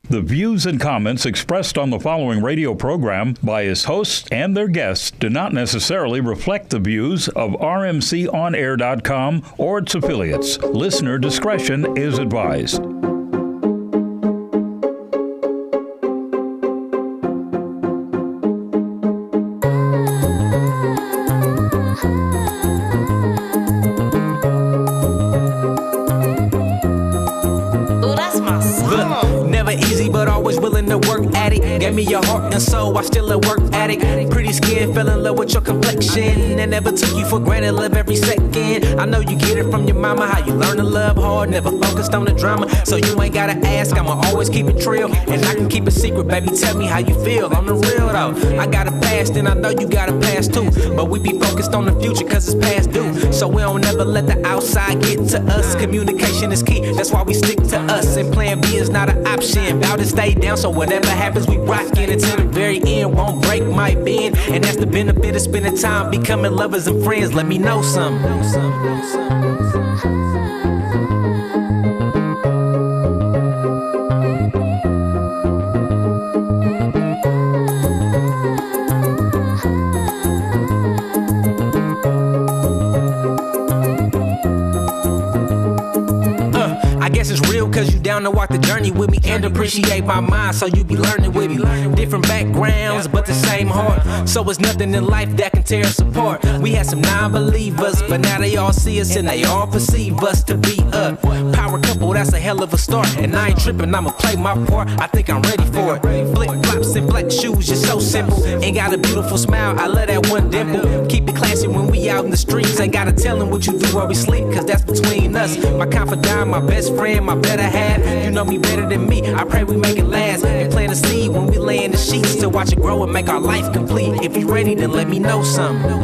The views and comments expressed on the following radio program by its hosts and their guests do not necessarily reflect the views of rmconair.com or its affiliates. Listener discretion is advised. Gave me your heart and soul, I still a work addict. Pretty skin, fell in love with your complexion, and never took you for granted, love every second. I know you get it from your mama, how you learn to love hard, never focused on the drama. So you ain't gotta ask, I'ma always keep it real, and I can keep it secret, baby. Tell me how you feel, on the real though. I got a past, and I know you got a past too, but we be focused on the future, cause it's past due. So we don't ever let the outside get to us. Communication is key, that's why we stick to us, and plan B is not an option. Bout to stay down, so whatever happens, we rockin' until the very end. Won't break my bend, and that's the benefit of spending time becoming lovers and friends. Let me know something. I guess it's real cause you down to walk the journey with me and appreciate my mind, so you be learning with me. Different backgrounds, but the same heart, so it's nothing in life that can tear us apart. We had some non-believers, but now they all see us and they all perceive us to be a power couple, that's a hell of a start. And I ain't tripping, I'ma play my part, I think I'm ready for it. Flip-flops and black shoes, you're so simple. Ain't got a beautiful smile, I love that one dimple. Keep it classy when we out in the streets, ain't gotta tell them what you do while we sleep, cause that's between us. My confidant, my best friend, my better half. You know me better than me, I pray we make it last. And plant a seed when we lay in the sheets to watch it grow and make our life complete. If you ready, then let me know something.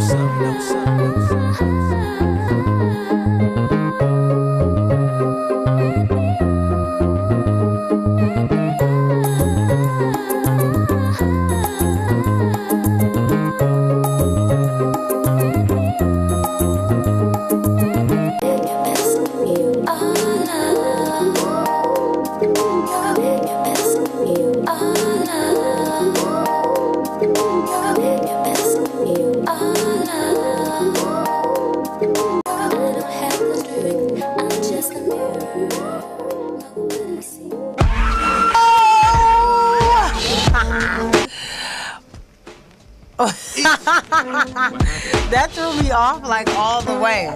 That threw me off like all the way.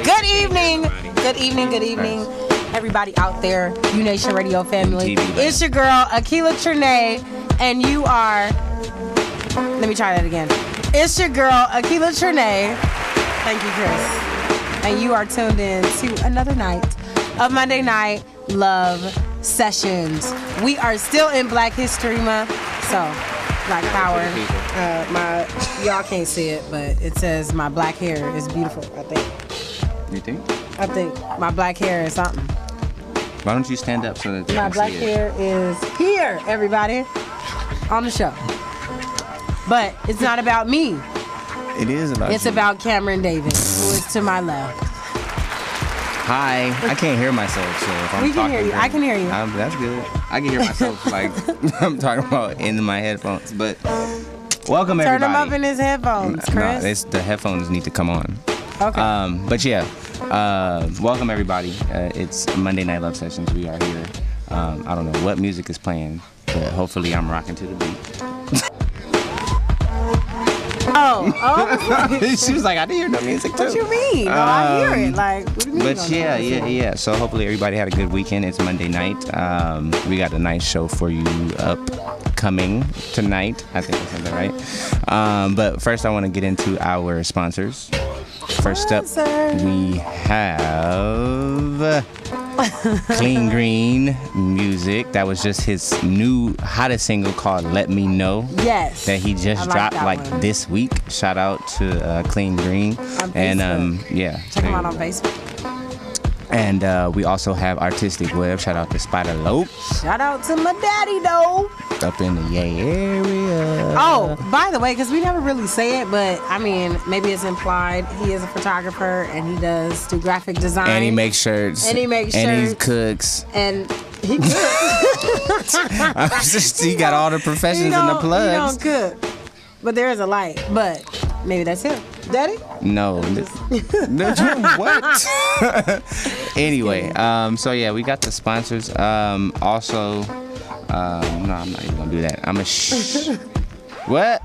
Good evening. Good evening. Good evening. Everybody out there, U-Nation Radio family. It's your girl, Akila Trinae, and you are... Let me try that again. It's your girl, Akila Trinae. Thank you, Chris. And you are tuned in to another night of Monday Night Love Sessions. We are still in Black History Month, so Black Power. Y'all can't see it, but it says my black hair is beautiful, I think. You think? I think my black hair is something. Why don't you stand up so that they my can black see hair is here, everybody, on the show. But it's not about me. It is about It's you. about Cameron Davis, who is to my left. Hi. I can't hear myself, so if I'm We can talking hear you. I can hear you. That's good. I can hear myself like I'm talking about in my headphones. But welcome, Turn everybody. him up in his headphones, Chris. No, the headphones need to come on. Okay. But yeah, welcome, everybody. It's Monday Night Love Sessions. We are here. I don't know what music is playing, but hopefully I'm rocking to the beat. Oh. She was like, I didn't hear no music too. What you mean? No, I hear it. Like, what do you mean? But yeah. So hopefully everybody had a good weekend. It's Monday night. We got a nice show for you upcoming tonight. I think I said that right. But first I want to get into our sponsors. First up, we have Clean Green Music. That was just his new hottest single called Let Me Know. Yes. That he just dropped like this week. Shout out to Clean Green. And yeah. Check him out on Facebook. And we also have Artistic Web. Shout out to Spider Lope. Shout out to my daddy, though. Up in the Yay area. Oh, by the way, because we never really say it, but I mean, maybe it's implied. He is a photographer and he does do graphic design. And he makes shirts. And he makes And shirts. he cooks. And He He got all the professions and the plugs. He don't cook. But there is a light. But maybe that's him. Daddy? No. What? Anyway, so yeah, we got the sponsors. Also, no, I'm not even gonna do that. I'm gonna what?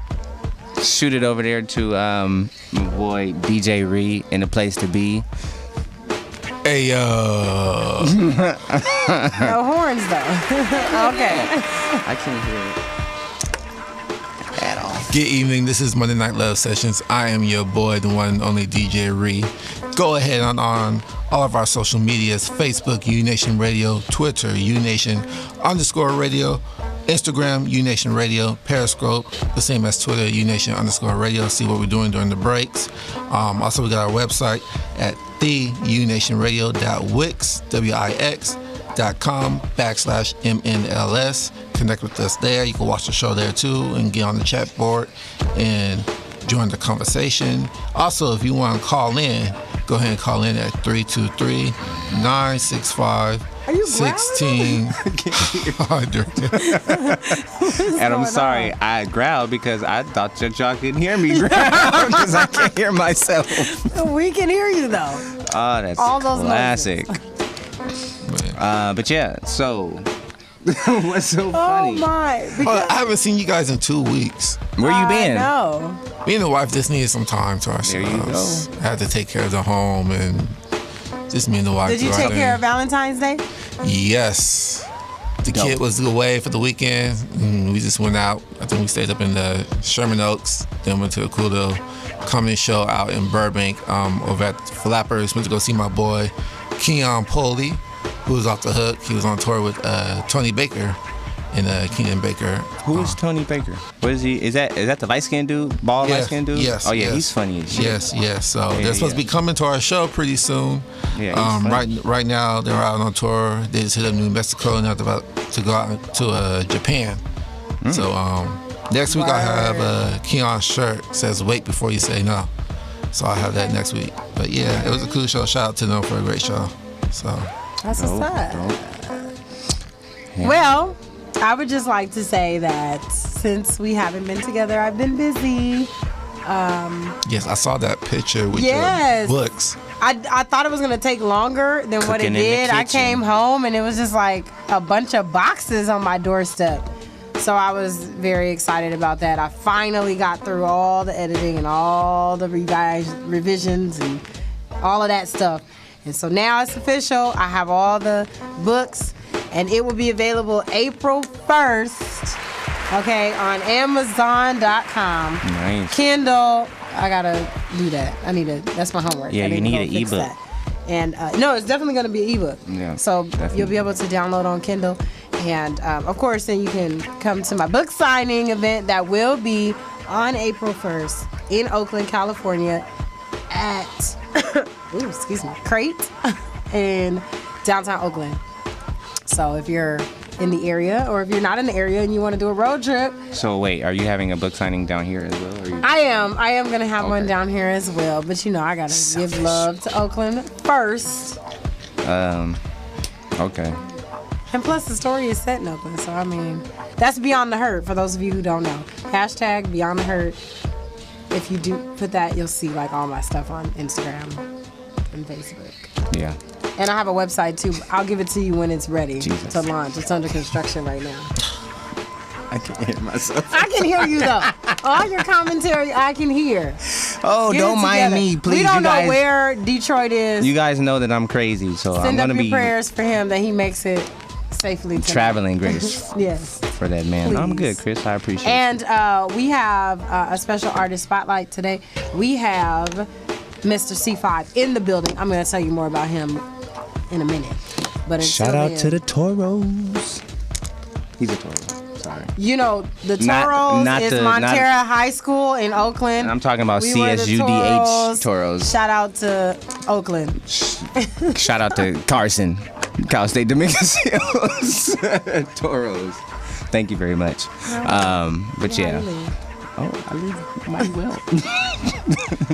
Shoot it over there to my boy DJ Ree in the place to be. Hey, No horns though. Okay. I can't hear it at all. good evening. This is Monday Night Love Sessions. I am your boy, the one and only DJ Ree. Go ahead on all of our social medias: Facebook, UNation Radio; Twitter, UNation_radio; Instagram, UNation Radio; Periscope, the same as Twitter, UNation_radio. See what we're doing during the breaks. Also, we got our website at theunationradio.wix.com/MNLS. Connect with us there. You can watch the show there too and get on the chat board and join the conversation. Also, if you want to call in, go ahead and call in at 323-965-1600. And I'm sorry, I growled because I thought that y'all couldn't hear me growl because I can't hear myself. We can hear you though. Oh, that's all those classic. But yeah, so what's so funny? Oh my! I haven't seen you guys in 2 weeks. Where you been? No. Me and the wife just needed some time to ourselves. There you go. I had to take care of the home and just me and the wife. Did you take care of Valentine's Day? Yes. The kid was away for the weekend. And we just went out. I think we stayed up in the Sherman Oaks. Then went to a cool little comedy show out in Burbank over at Flappers. Went to go see my boy Keon Poley, who was off the hook. He was on tour with Tony Baker and Keenan Baker. Who is Tony Baker? What is he? Is that the light skinned dude? Bald light skinned dude? Yes. Oh yeah, yes. he's funny as shit. Yes. So they're supposed to be coming to our show pretty soon. Yeah. He's Right now they're out on tour. They just hit up New Mexico and they're about to go out to Japan. So next week I have Keon's shirt says "Wait before you say no." So I'll have that next week. But yeah, it was a cool show. Shout out to them for a great show. So that's what's up. Yeah. Well, I would just like to say that since we haven't been together, I've been busy. Yes, I saw that picture with your books. I thought it was going to take longer than what it did. I came home and it was just like a bunch of boxes on my doorstep. So I was very excited about that. I finally got through all the editing and all the revisions and all of that stuff. And so now it's official. I have all the books. And it will be available April 1st, okay, on Amazon.com. Nice. Kindle, I gotta do that. That's my homework. Yeah, you need an ebook. That. And no, it's definitely gonna be an ebook. Yeah. So definitely. You'll be able to download on Kindle. And of course, then you can come to my book signing event that will be on April 1st in Oakland, California at, Crate in downtown Oakland. So if you're in the area or if you're not in the area and you want to do a road trip. So wait, are you having a book signing down here as well? I am going to have one down here as well. But I got to give love to Oakland first. Okay. And plus the story is set in Oakland. So, that's Beyond the Hurt for those of you who don't know. # Beyond the Hurt. If you do put that, you'll see like all my stuff on Instagram and Facebook. Yeah. And I have a website too. I'll give it to you when it's ready to launch. It's under construction right now. I can't hear myself. I can hear you though. All your commentary, I can hear. Oh, don't mind me, please. We don't know where Detroit is. You guys know that I'm crazy, so I'm gonna be. Send up your prayers for him that he makes it safely tonight. Traveling grace. Yes. For that man. Please. I'm good, Chris. I appreciate it. And we have a special artist spotlight today. We have Mr. C5 in the building. I'm going to tell you more about him in a minute. But shout out to the Toros. He's a Toro. Sorry. You know, the Toros is Montera High School in Oakland. And I'm talking about CSUDH Toros. Shout out to Oakland. Shout out to Carson. Cal State Dominguez Hills. Toros. Thank you very much. But yeah. Oh, I live mighty well.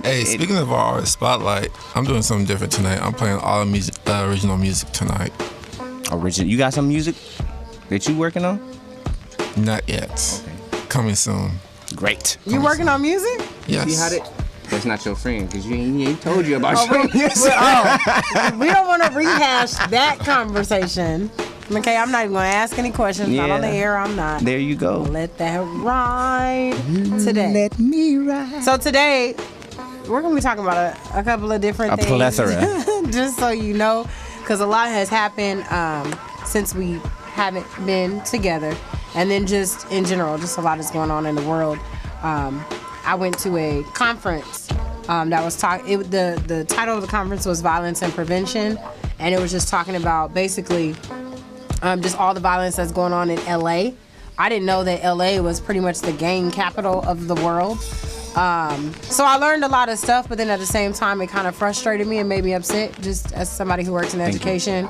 Hey, speaking of our artist spotlight, I'm doing something different tonight. I'm playing all music, original music tonight. Original. You got some music that you working on? Not yet. Okay. Coming soon. Great. You working on music? Yes. See how that? That's not your friend because he told you about your music. We don't want to rehash that conversation. Okay, I'm not even going to ask any questions. Not on the air, I'm not. There you go. Let that ride today. Let me ride. So today, we're going to be talking about a couple of different things. A plethora. Just so you know, because a lot has happened since we haven't been together. And then just in general, just a lot is going on in the world. I went to a conference that was the title of the conference was Violence and Prevention, and it was just talking about basically just all the violence that's going on in LA. I didn't know that LA was pretty much the gang capital of the world. So I learned a lot of stuff, but then at the same time it kind of frustrated me and made me upset just as somebody who works in education.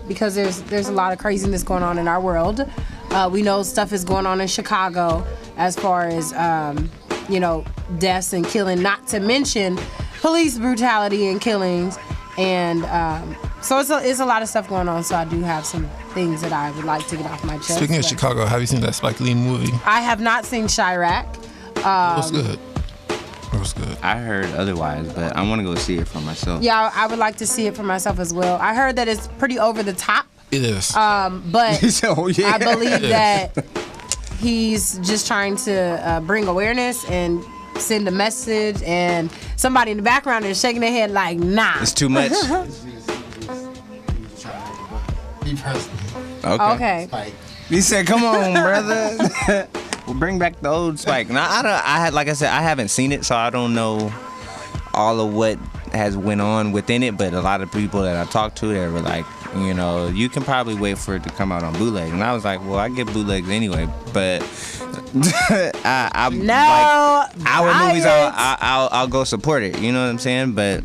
Because there's a lot of craziness going on in our world. We know stuff is going on in Chicago as far as deaths and killing, not to mention police brutality and killings. And so it's a lot of stuff going on. So I do have some things that I would like to get off my chest. Speaking of Chicago, have you seen that Spike Lee movie? I have not seen Chirac. It was good. It was good. I heard otherwise, but I want to go see it for myself. Yeah, I would like to see it for myself as well. I heard that it's pretty over the top. It is. But Oh, yeah. I believe that he's just trying to bring awareness and send a message, and somebody in the background is shaking their head like, nah. It's too much. Okay. Okay. He said, "Come on, brother. We'll bring back the old Spike." Now, like I said, I haven't seen it, so I don't know all of what has went on within it. But a lot of people that I talked to, they were like, you can probably wait for it to come out on bootleg. And I was like, well, I get bootlegs anyway. But our movies, I'll go support it. You know what I'm saying? But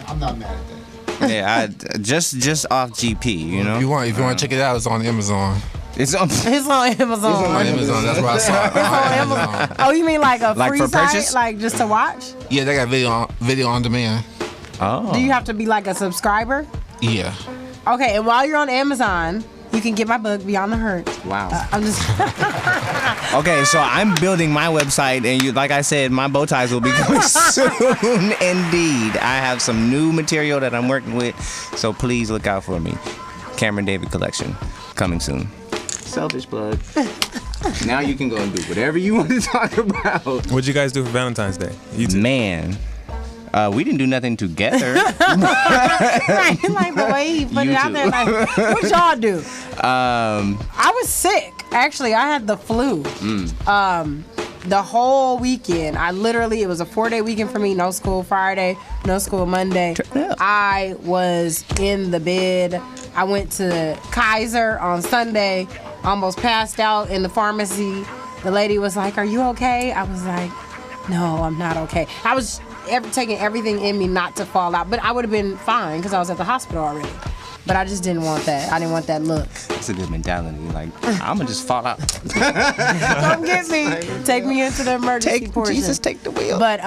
I'm not mad at that. yeah, just off GP. If you want to check it out, it's on Amazon. It's on. It's on Amazon. On Amazon. That's where I saw it. It's on Amazon. Oh, you mean like a Like free for site, purchase? like just to watch? Yeah, they got video on demand. Oh. Do you have to be like a subscriber? Yeah. Okay, and while you're on Amazon, you can get my book Beyond the Hurt. Wow. I'm just. Okay, so I'm building my website, and like I said, my bow ties will be coming soon. Indeed, I have some new material that I'm working with, so please look out for me. Cameron David Collection coming soon. Selfish plug. Now you can go and do whatever you want to talk about. What'd you guys do for Valentine's Day? You two. Man, we didn't do nothing together. Right, like the way he put it out there. Like, what y'all do? I was sick. Actually, I had the flu. The whole weekend. It was a 4-day weekend for me. No school Friday, no school Monday. I was in the bed. I went to Kaiser on Sunday, almost passed out in the pharmacy. The lady was like, "Are you okay?" I was like, "No, I'm not okay." I was taking everything in me not to fall out, but I would have been fine because I was at the hospital already. But I just didn't want that. I didn't want that look. That's a good mentality. Like, I'm gonna just fall out. Come get me. Take me into the emergency portion. Jesus, take the wheel. But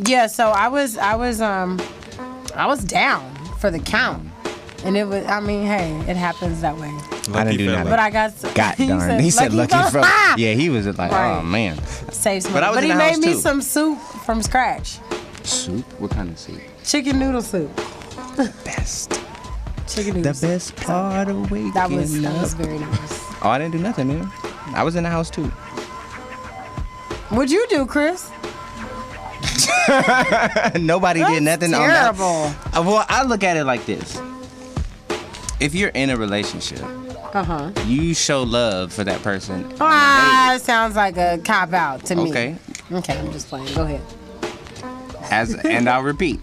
yeah, so I was down for the count, and it was. I mean, hey, it happens that way. I didn't do nothing. But I got. God darn. He said lucky fella. Yeah, he was like, Right. oh man. Save some. But I was But in he the house, made me too. some soup from scratch. Soup? What kind of soup? Chicken noodle soup. Best. Chicken The noodle soup. best part of waking That was up. very nice. Oh, I didn't do nothing, man. I was in the house too. What'd you do, Chris? Nobody did nothing on that. Terrible. Well, I look at it like this. If you're in a relationship, you show love for that person. It sounds like a cop out to me. Okay. Okay, I'm just playing. Go ahead. And I'll repeat,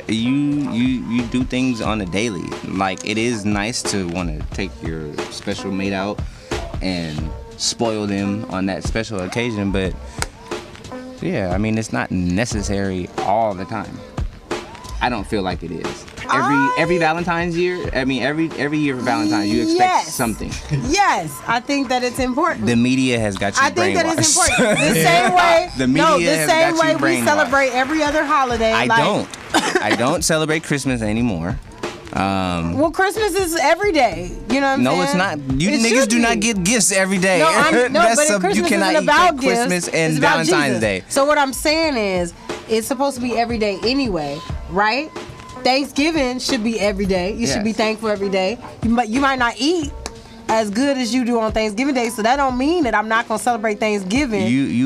you do things on a daily. Like, it is nice to want to take your special mate out and spoil them on that special occasion, but yeah, I mean, it's not necessary all the time. I don't feel like it is. Every Valentine's year, I mean, every year for Valentine's, you expect something. Yes, I think that it's important. The media has got you I think that it's brainwashed. important. The same way. The media has same got you way we brainwashed. celebrate every other holiday. I don't celebrate Christmas anymore. Well, Christmas is every day. You know what I'm saying? No, it's not. You niggas do not get gifts every day. No, but Christmas you cannot isn't about equate Christmas gifts. and It's about Valentine's Jesus. Day. So what I'm saying is, it's supposed to be every day anyway, right? Thanksgiving should be every day. You should be thankful every day. You might not eat as good as you do on Thanksgiving Day, so that don't mean that I'm not gonna celebrate Thanksgiving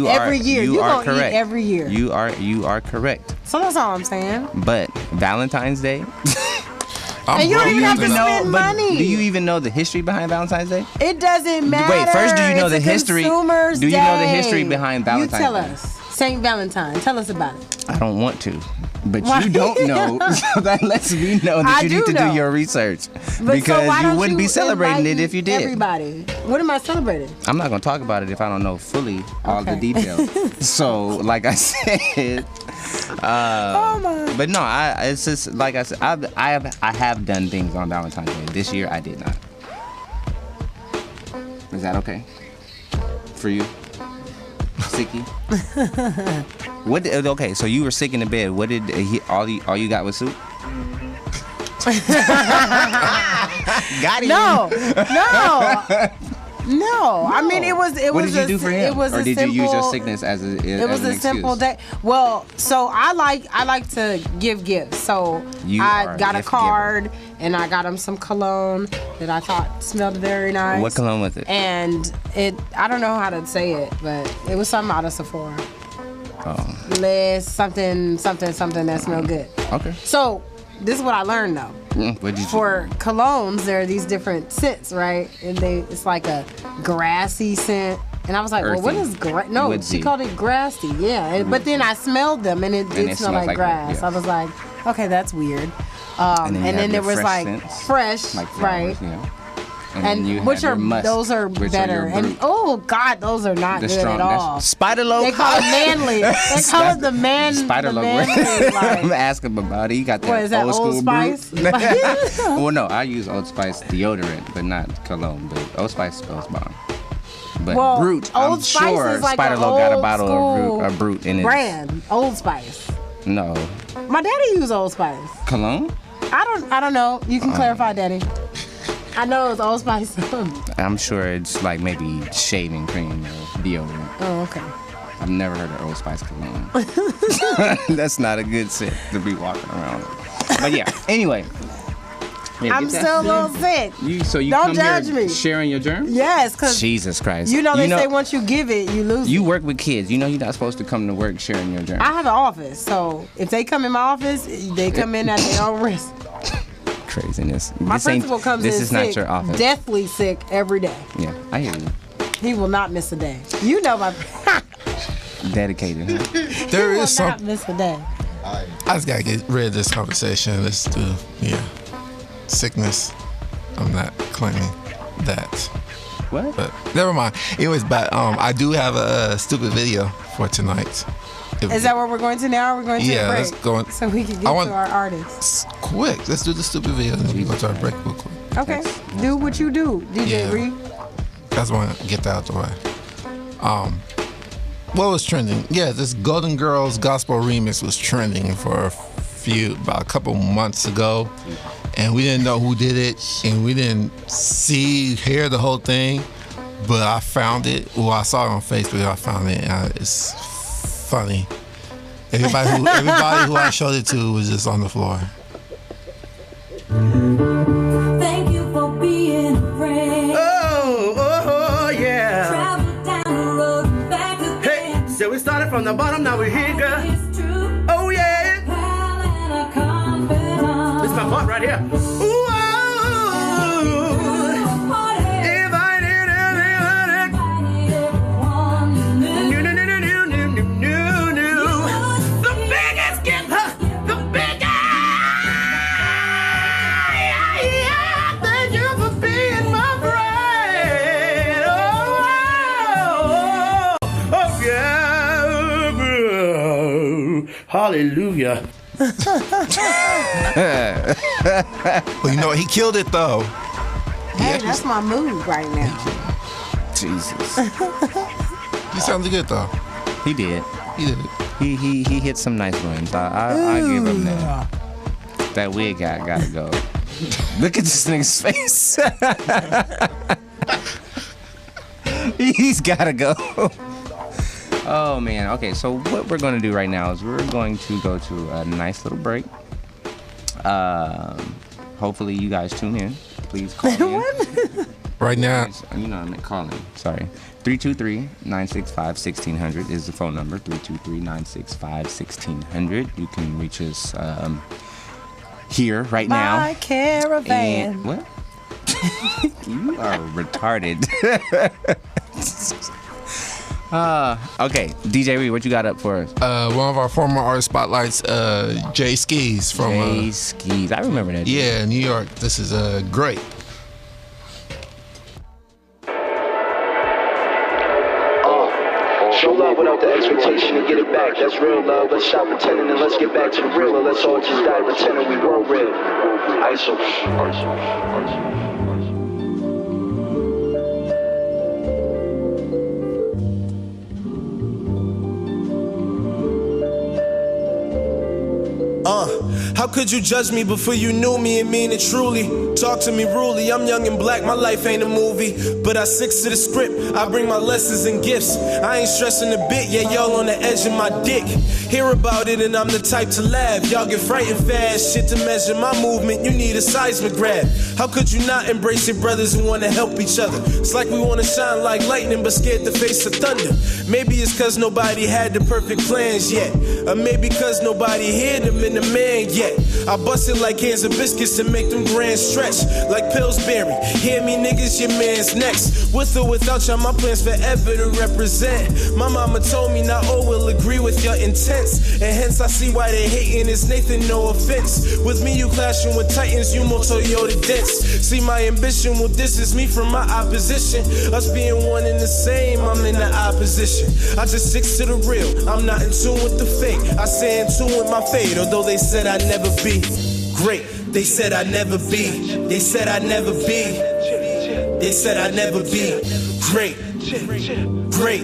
every year. You are gonna correct. eat every year. You are correct. So that's all I'm saying. But Valentine's Day. And you don't even have to spend money. Do you even know the history behind Valentine's Day? It doesn't matter. Wait, first, do you know It's the a history? consumer's Do you know the day. history behind Valentine's Day? You tell us. Saint Valentine. Tell us about it. I don't want to, but Why? you don't know. So that lets me know that I you do need to know. do your research But because so why you don't wouldn't be celebrating invite it if you did. Everybody. What am I celebrating? I'm not gonna talk about it if I don't know fully all the details. So, like I said, but no, it's just like I said, I have done things on Valentine's Day. This year, I did not. Is that okay for you, Sicky? Okay, so you were sick in the bed. What did all you got was soup? Got him. No. I mean, it was. What did you do for him? It was or a did simple, you use your sickness as a? It was a simple day. Well, so I like to give gifts. So I got a card and I got him some cologne that I thought smelled very nice. What cologne was it? And I don't know how to say it, but it was something out of Sephora. Oh. Les something that smelled good. Okay. So this is what I learned though. What did you For colognes, there are these different scents, right? And it's like a grassy scent. And I was like, Earthy. well, what is grass? No, Woodsy. she called it grassy, yeah. But then I smelled them and it did smell like grass. yeah. I was like, okay, that's weird. And And then then there was fresh like scents, fresh, like flowers, right? you know. And then you which have are your musk, those are which better. your And brute. oh God, those are not The good strong, at all. that's Spider-Loaf. They call it manly. They call it the man. Spider-Loaf. The manly, I'm like, asking him about it. He got that what is that, old school Old Spice? brute. Well, no, I use Old Spice deodorant, but not cologne. But Old Spice smells bomb. But well, Brute, Old I'm Spice sure is like Spider-Loaf got a bottle of Brute in it. Brand Old Spice. No. My daddy used Old Spice. Cologne? I don't know. You can clarify, Daddy. I know it's Old Spice. I'm sure it's like maybe shaving cream or deodorant. Oh, okay. I've never heard of Old Spice cologne. That's not a good scent to be walking around with. But yeah, anyway. Yeah, I'm still a little sick. So you Don't come judge here me. sharing your germs? Yes, because Jesus Christ. you know they say once you give it, you lose You it. work with kids. You know you're not supposed to come to work sharing your germs. I have an office, so if they come in my office, they come in at their own risk. Craziness. My principal comes in This is sick, not your office. deathly sick every day. Yeah, I hear you. He will not miss a day. You know my. Dedicated, huh? There He will is not some. miss a day. I just gotta get rid of this conversation. Let's do, sickness. I'm not claiming that. What? But never mind. Anyways, but I do have a stupid video for tonight. Is that where we're going to now? Or we're going to Yeah, a break? let's go on. So we can get I want- to our artists. Quick, let's do the stupid video and then we go to our break real quick. Okay. Do what you do, DJ Yeah. Reed. That's why I get that out the way. What was trending? Yeah, this Golden Girls gospel remix was trending for about a couple months ago, and we didn't know who did it, and we didn't hear the whole thing, but I found it. Well, I saw it on Facebook. I found it. It's funny. Everybody who I showed it to was just on the floor. Thank you for being a friend. Oh, yeah. Travel down the road, back again. Hey, so we started from the bottom, now we're here, girl. It's true. Oh, yeah. Pal and a confidant. This is my part right here. Ooh, oh. If I did the biggest gift, the biggest. Thank you for being my friend. Oh, yeah. Hallelujah. Well, you know what? He killed it though. Hey, that's my mood right now. Jesus. He sounded good though. He did. He did it. He hit some nice ones. I give him that. That wig guy gotta go. Look at this nigga's face. He's gotta go. Oh man. Okay, so what we're gonna do right now is we're going to go to a nice little break. Hopefully you guys tune in. Please call in. Right now. You know, I'm calling. Sorry. 323-965-1600 is the phone number. 323-965-1600. You can reach us here right now. My caravan. And, what? You are retarded. Okay, DJ Reed, what you got up for us? One of our former artist spotlights, Jay Skis from Jay Skis. I remember that. Yeah, New York. This is great. Show love without the expectation to get it back. That's real love. Let's stop pretending and let's get back to the real. Or let's all just die pretending we were real. ISO. How could you judge me before you knew me and mean it truly? Talk to me rudely, I'm young and black, my life ain't a movie. But I stick to the script, I bring my lessons and gifts. I ain't stressing a bit, yeah, y'all on the edge of my dick. Hear about it and I'm the type to laugh. Y'all get frightened fast, shit to measure my movement, you need a seismic grab. How could you not embrace your brothers who wanna help each other? It's like we wanna shine like lightning but scared to face the thunder. Maybe it's cause nobody had the perfect plans yet. Or maybe cause nobody heard them in the man yet. I bust it like cans of biscuits to make them grand stretch. Like Pillsbury, hear me niggas, your man's next. With or without y'all, my plans forever to represent. My mama told me not all will agree with your intents. And hence I see why they hating, it's Nathan, no offense. With me you clashing with Titans, you more Toyota Dents. See my ambition will distance me from my opposition. Us being one and the same, I'm in the opposition. I just stick to the real, I'm not in tune with the fake. I stay in tune with my fate, although they said I'd never be great. They said I'd never be. They said I'd never be. They said I'd never be great. Great.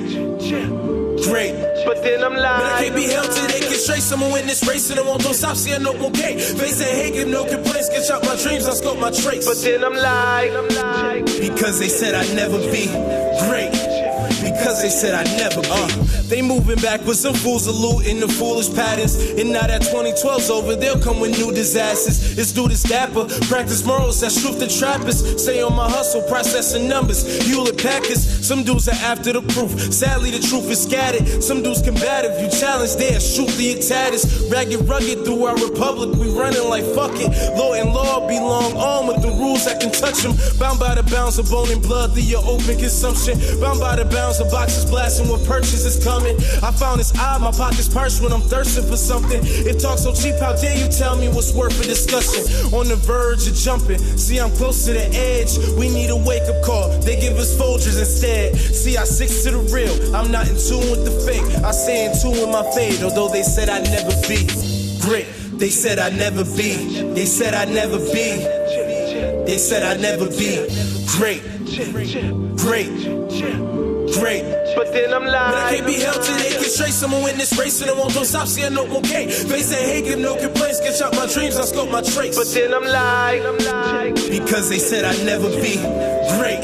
Great. But then I'm lying. But I can't be held till they can straight. Someone witness race and I won't don't stop seeing no okay. Face and hate, give no complaints. Get out my dreams, I scope my traits. But then I'm lying. Because they said I'd never be great. Because they said I'd never be. They moving backwards, some fools are looting the foolish patterns. And now that 2012's over, they'll come with new disasters. This dude is dapper, practice morals, that's truth the trappers. Stay on my hustle, processing numbers, Hewlett Packers. Some dudes are after the proof, sadly the truth is scattered. Some dudes combative, you challenge theirs, shoot the tatters. Ragged rugged through our republic, we running like fuck it. Law and law belong on with the rules that can touch them. Bound by the bounds of bone and blood through your open consumption. Bound by the bounds of boxes blasting when purchase is coming. I found it's odd, my pockets pursed when I'm thirsting for something. If talk so cheap, how dare you tell me what's worth a discussion? On the verge of jumping, see I'm close to the edge. We need a wake-up call, they give us Folgers instead. See I stick to the real, I'm not in tune with the fake. I stay in tune with my fate, although they said I'd never be great. They said I'd never be. They said I'd never be. They said I'd never be great. Great. Great. But then I'm lying. But I can't be held till they can straight. Someone witness race and I won't don't stop seeing no okay. Face and hate, give no complaints. Get out my dreams, I scope my traits. But then I'm lying. Because they said I'd never be great.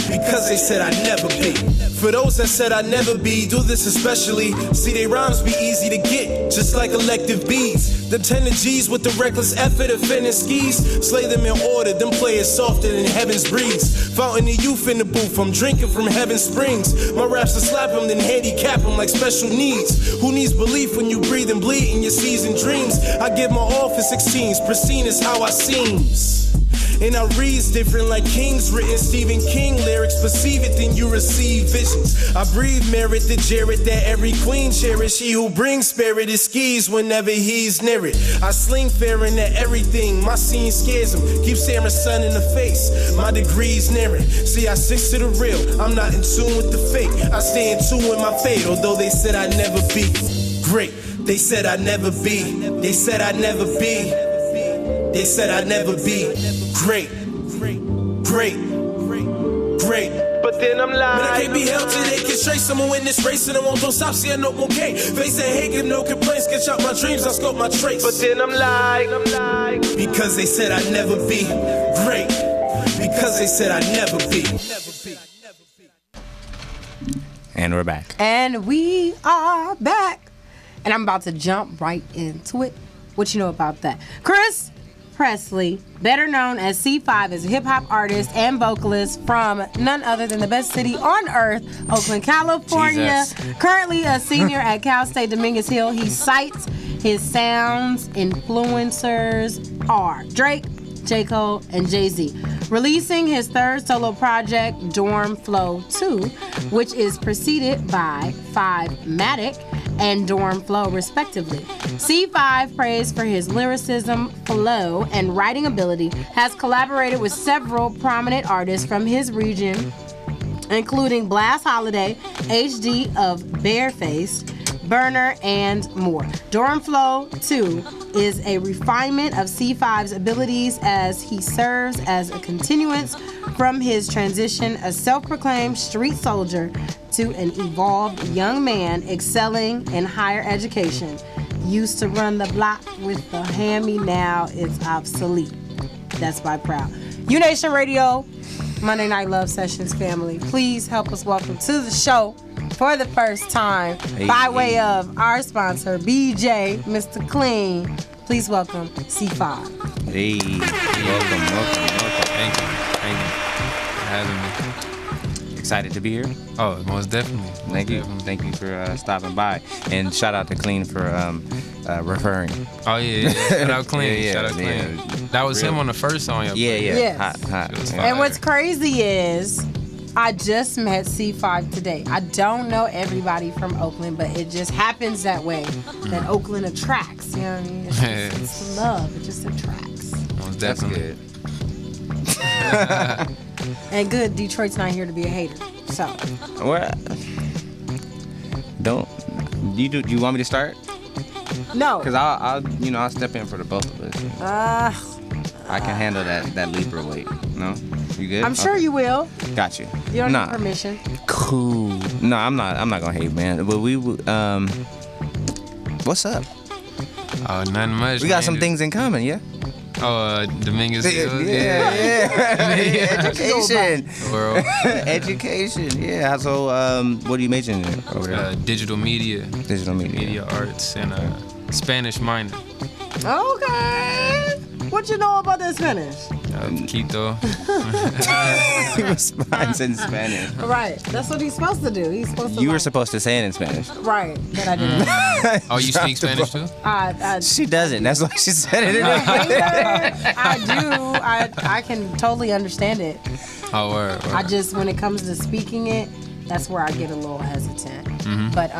Because they said I'd never be. For those that said I'd never be, do this especially. See, they rhymes be easy to get, just like elective beads. Them 10 G's with the reckless effort of finning skis. Slay them in order, them players softer than heaven's breeze. Fountain of youth in the booth, I'm drinking from heaven's springs. My raps will slap them, then handicap them like special needs. Who needs belief when you breathe and bleed in your seasoned dreams? I give my all for 16s, pristine is how I seems. And I reads different like kings, written Stephen King lyrics. Perceive it, then you receive visions. I breathe merit to Jared that every queen cherish. He who brings spirit is skis whenever he's near it. I sling fair into everything, my scene scares him. Keep staring sun in the face, my degree's near it. See, I stick to the real, I'm not in tune with the fake. I stay in tune with my fate, although they said I'd never be great. They said I'd never be. They said I'd never be. They said I'd never be great. Great. Great. But But then I'm like, man, I can't be held till they can trace someone in this race, and I won't stop, see I know okay. Face and hate, give no complaints, sketch out my dreams, I scope my traits. But then I'm like, because they said I'd never be great. Because they said I'd never be. And we're back. And we are back. And I'm about to jump right into it. What you know about that? Chris Presley, better known as C5, is a hip-hop artist and vocalist from none other than the best city on earth, Oakland, California. Jesus. Currently a senior at Cal State Dominguez Hill. He cites his sounds influencers are Drake, J. Cole, and Jay-Z. Releasing his third solo project, Dorm Flow 2, which is preceded by 5matic and Dorm Flow, respectively. C5, praised for his lyricism, flow, and writing ability, has collaborated with several prominent artists from his region, including Blast Holiday, HD of Barefaced, Burner, and more. Dorm Flow 2 is a refinement of C5's abilities as he serves as a continuance from his transition as self-proclaimed street soldier to an evolved young man excelling in higher education. Used to run the block with the hammy, now it's obsolete. That's by Proud. U-Nation Radio, Monday Night Love Sessions family. Please help us welcome to the show for the first time by way of our sponsor, BJ, Mr. Clean. Please welcome C5. Hey, welcome. Thank you for having me. Excited to be here? Oh, most definitely. Thank you for stopping by, and shout out to Clean for referring. Oh yeah. Shout out Clean. Shout out Clean. Yeah. That was him on the first song. Yeah. Yes. Hot. And what's crazy is I just met C5 today. I don't know everybody from Oakland, but it just happens that way. That Oakland attracts. You know what I mean? It's love. It just attracts. Most definitely. That's good. And good, Detroit's not here to be a hater. So. What? Do you want me to start? No. Because I'll step in for the both of us. I can handle that Libra weight. No? You good? I'm sure you will. Got you. You don't need permission. Cool. No, I'm not gonna hate, man. But what's up? Nothing much. We got some things in common, yeah? Oh, Dominguez Hill. Yeah. Education. World. Education. Yeah. So, what are you majoring in over there? Digital media. Media arts and Spanish minor. Okay. What you know about that Spanish? Quito. He responds in Spanish. Right. That's what he's supposed to do. He's supposed to. You were supposed to say it in Spanish. Right. But I didn't. Oh, you speak Spanish too? She doesn't. That's why she said it. I do. I can totally understand it. Oh, word. I just, when it comes to speaking it, that's where I get a little hesitant. Mm-hmm. But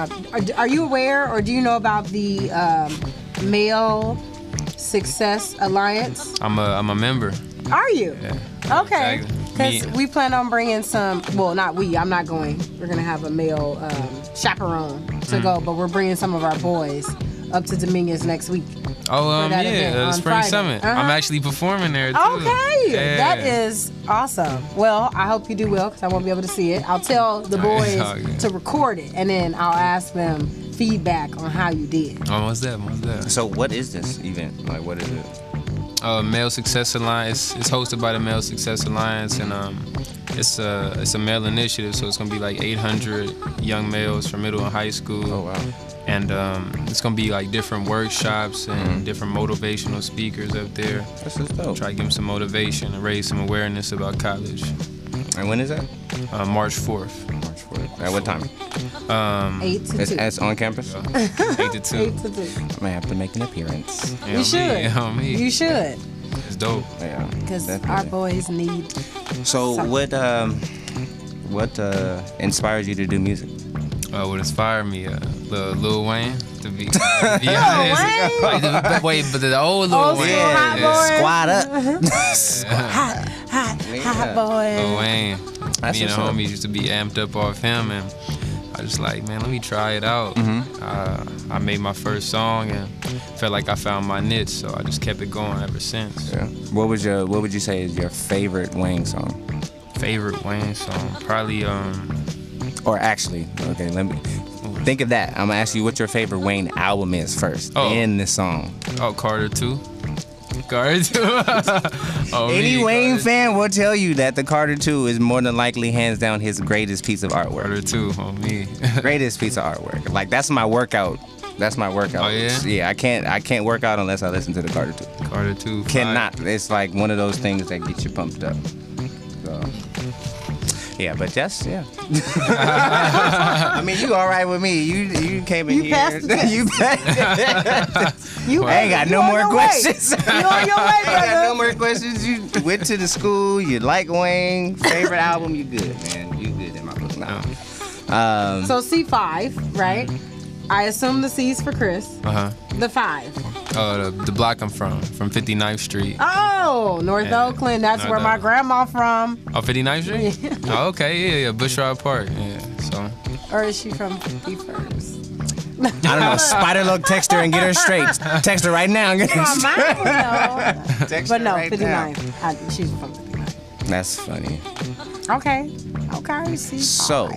are you aware, or do you know about the Male Success Alliance? I'm a member. Are you? Yeah. Okay. Because we plan on bringing some. Well, not we. I'm not going. We're gonna have a male chaperone to go, but we're bringing some of our boys up to Dominguez next week. Oh, the Spring Friday. Summit. I'm actually performing there too. Okay, yeah. That is awesome. Well, I hope you do well because I won't be able to see it. I'll tell the boys to record it, and then I'll ask them feedback on how you did. Oh, what's that? So, what is this event? Like, what is it? Male Success Alliance. It's hosted by the Male Success Alliance, and it's a male initiative. So it's gonna be like 800 young males from middle and high school. Oh wow. And it's gonna be like different workshops and different motivational speakers up there. That's just dope. Try to give them some motivation and raise some awareness about college. And when is that? March 4th. March 4th. At what time? 8 to 2. It's on campus? 8 to 2. 8 to 2. I might have to make an appearance. You should. You should. It's dope. Yeah. Because our boys need. So what inspires you to do music? What inspired me? Lil Wayne to be honest. Wait, but the old Lil Wayne. Squad up. Hot boy. Lil Wayne. That's me and the homies used to be amped up off him, and I just like, man, let me try it out. I made my first song and felt like I found my niche, so I just kept it going ever since. Yeah. What would you say is your favorite Wayne song? Favorite Wayne song? Probably Or actually, okay, let me think of that. I'm gonna ask you what your favorite Wayne album is first. Then the song. Oh, Carter 2. Carter 2. Any Wayne fan will tell you that the Carter 2 is more than likely, hands down, his greatest piece of artwork. Carter 2 on me. Greatest piece of artwork. Like that's my workout. That's my workout. Oh yeah. Yeah, I can't work out unless I listen to the Carter 2. Carter 2. Cannot. It's like one of those things that gets you pumped up. So. Yeah, but just I mean, you all right with me? You came in here. Passed the test. You passed. You I ain't got no more questions. You on your way, I ain't got brother. no more questions. You went to the school. You like Wayne. Favorite album? You good, man. You good in my book now. So C5, right? I assume the C's for Chris. The 5. The block I'm from 59th Street. Oh, North Oakland. That's North where my Oakland. grandma from. Oh, 59th Street? Oh, okay, yeah, Bushrod Park. Yeah, so. Or is she from 51st? I don't know. Spider Look, text her and get her straight. Text her right now and get her Oh, straight. mine would know. Text But her no, right 59. now. She's from 59. That's funny. Okay. C5. So,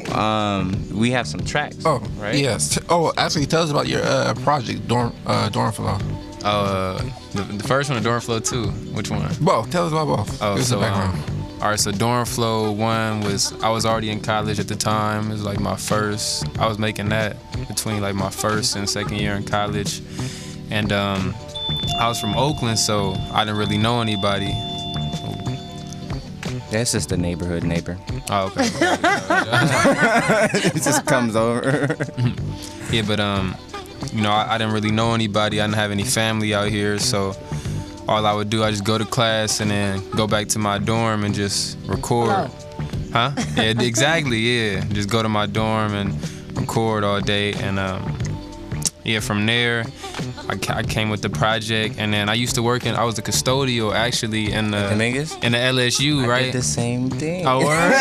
we have some tracks. Oh, right? yes. Oh, actually, tell us about your project, Dorm Flow. The first one, Dorm Flow 2. Which one? Both. Tell us about both. Oh, Give us so the background. all right. So Dorm Flow 1 I was already in college at the time. It was like my first. I was making that between like my first and second year in college, and I was from Oakland, so I didn't really know anybody. That's just the neighborhood neighbor. Oh, okay. It just comes over. Yeah, but you know, I didn't really know anybody. I didn't have any family out here, so all I would do, I just go to class and then go back to my dorm and just record. Huh? Yeah, exactly. Yeah, just go to my dorm and record all day, and yeah, from there, I came with the project, and then I used to work I was a custodial actually in the LSU, right? I did the same thing. Oh, word?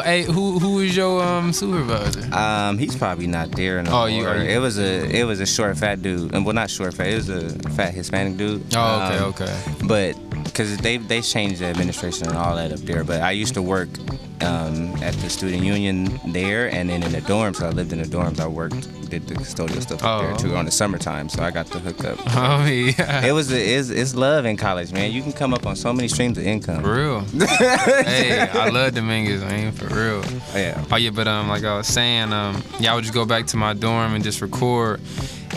Hey, who is your supervisor? He's probably not there no more. It was a short, fat dude. Well, not short, fat. It was a fat Hispanic dude. Oh, okay. But because they changed the administration and all that up there. But I used to work at the student union there, and then in the dorms. So I lived in the dorms. I did the custodial stuff up there too on the summertime. So I got to hook up. Oh yeah. It's love in college, man. You can come up on so many streams of income. For real. Hey, I love Dominguez, man. For real. Yeah. Oh yeah, but like I was saying, I would just go back to my dorm and just record.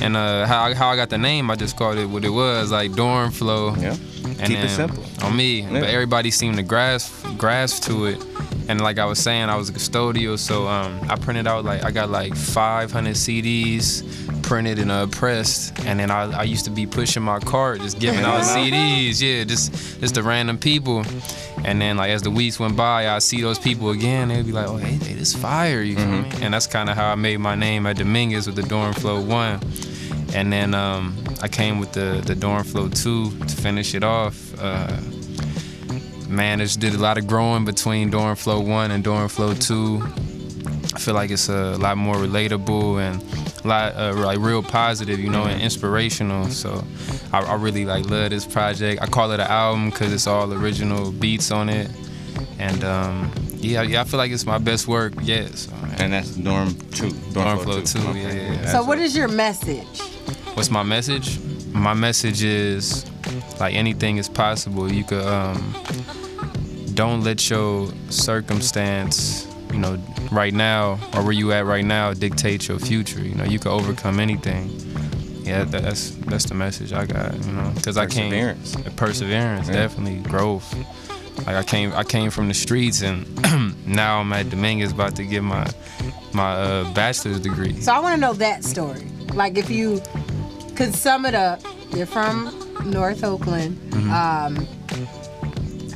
And how I got the name, I just called it what it was, like Dorm Flow. Yeah. And Keep it simple. On me. Yeah. But everybody seemed to grasp to it. And like I was saying, I was a custodial, so I printed out I got 500 CDs printed and pressed, and then I used to be pushing my cart, just giving out CDs, yeah, just to random people. And then as the weeks went by, I'd see those people again, they'd be like, oh, hey, this fire, you feel me? And that's kind of how I made my name at Dominguez with the Dorm Flow 1. And then I came with the Dorm Flow 2 to finish it off. Man, just did a lot of growing between Dorm Flow 1 and Dorm Flow 2. I feel like it's a lot more relatable and a lot real positive, you know, and inspirational. So I really love this project. I call it an album because it's all original beats on it. And yeah, I feel like it's my best work yet. So, and that's Dorm 2. Dorm Flow 2, yeah. So what is your message? What's my message? My message is anything is possible. You could don't let your circumstance, you know, right now or where you at right now dictate your future. You know, you can overcome anything. Yeah, that's the message I got. You know, because perseverance, definitely growth. Like I came from the streets, and now I'm at Dominguez about to get my bachelor's degree. So I want to know that story. Like if you could sum it up, you're from North Oakland.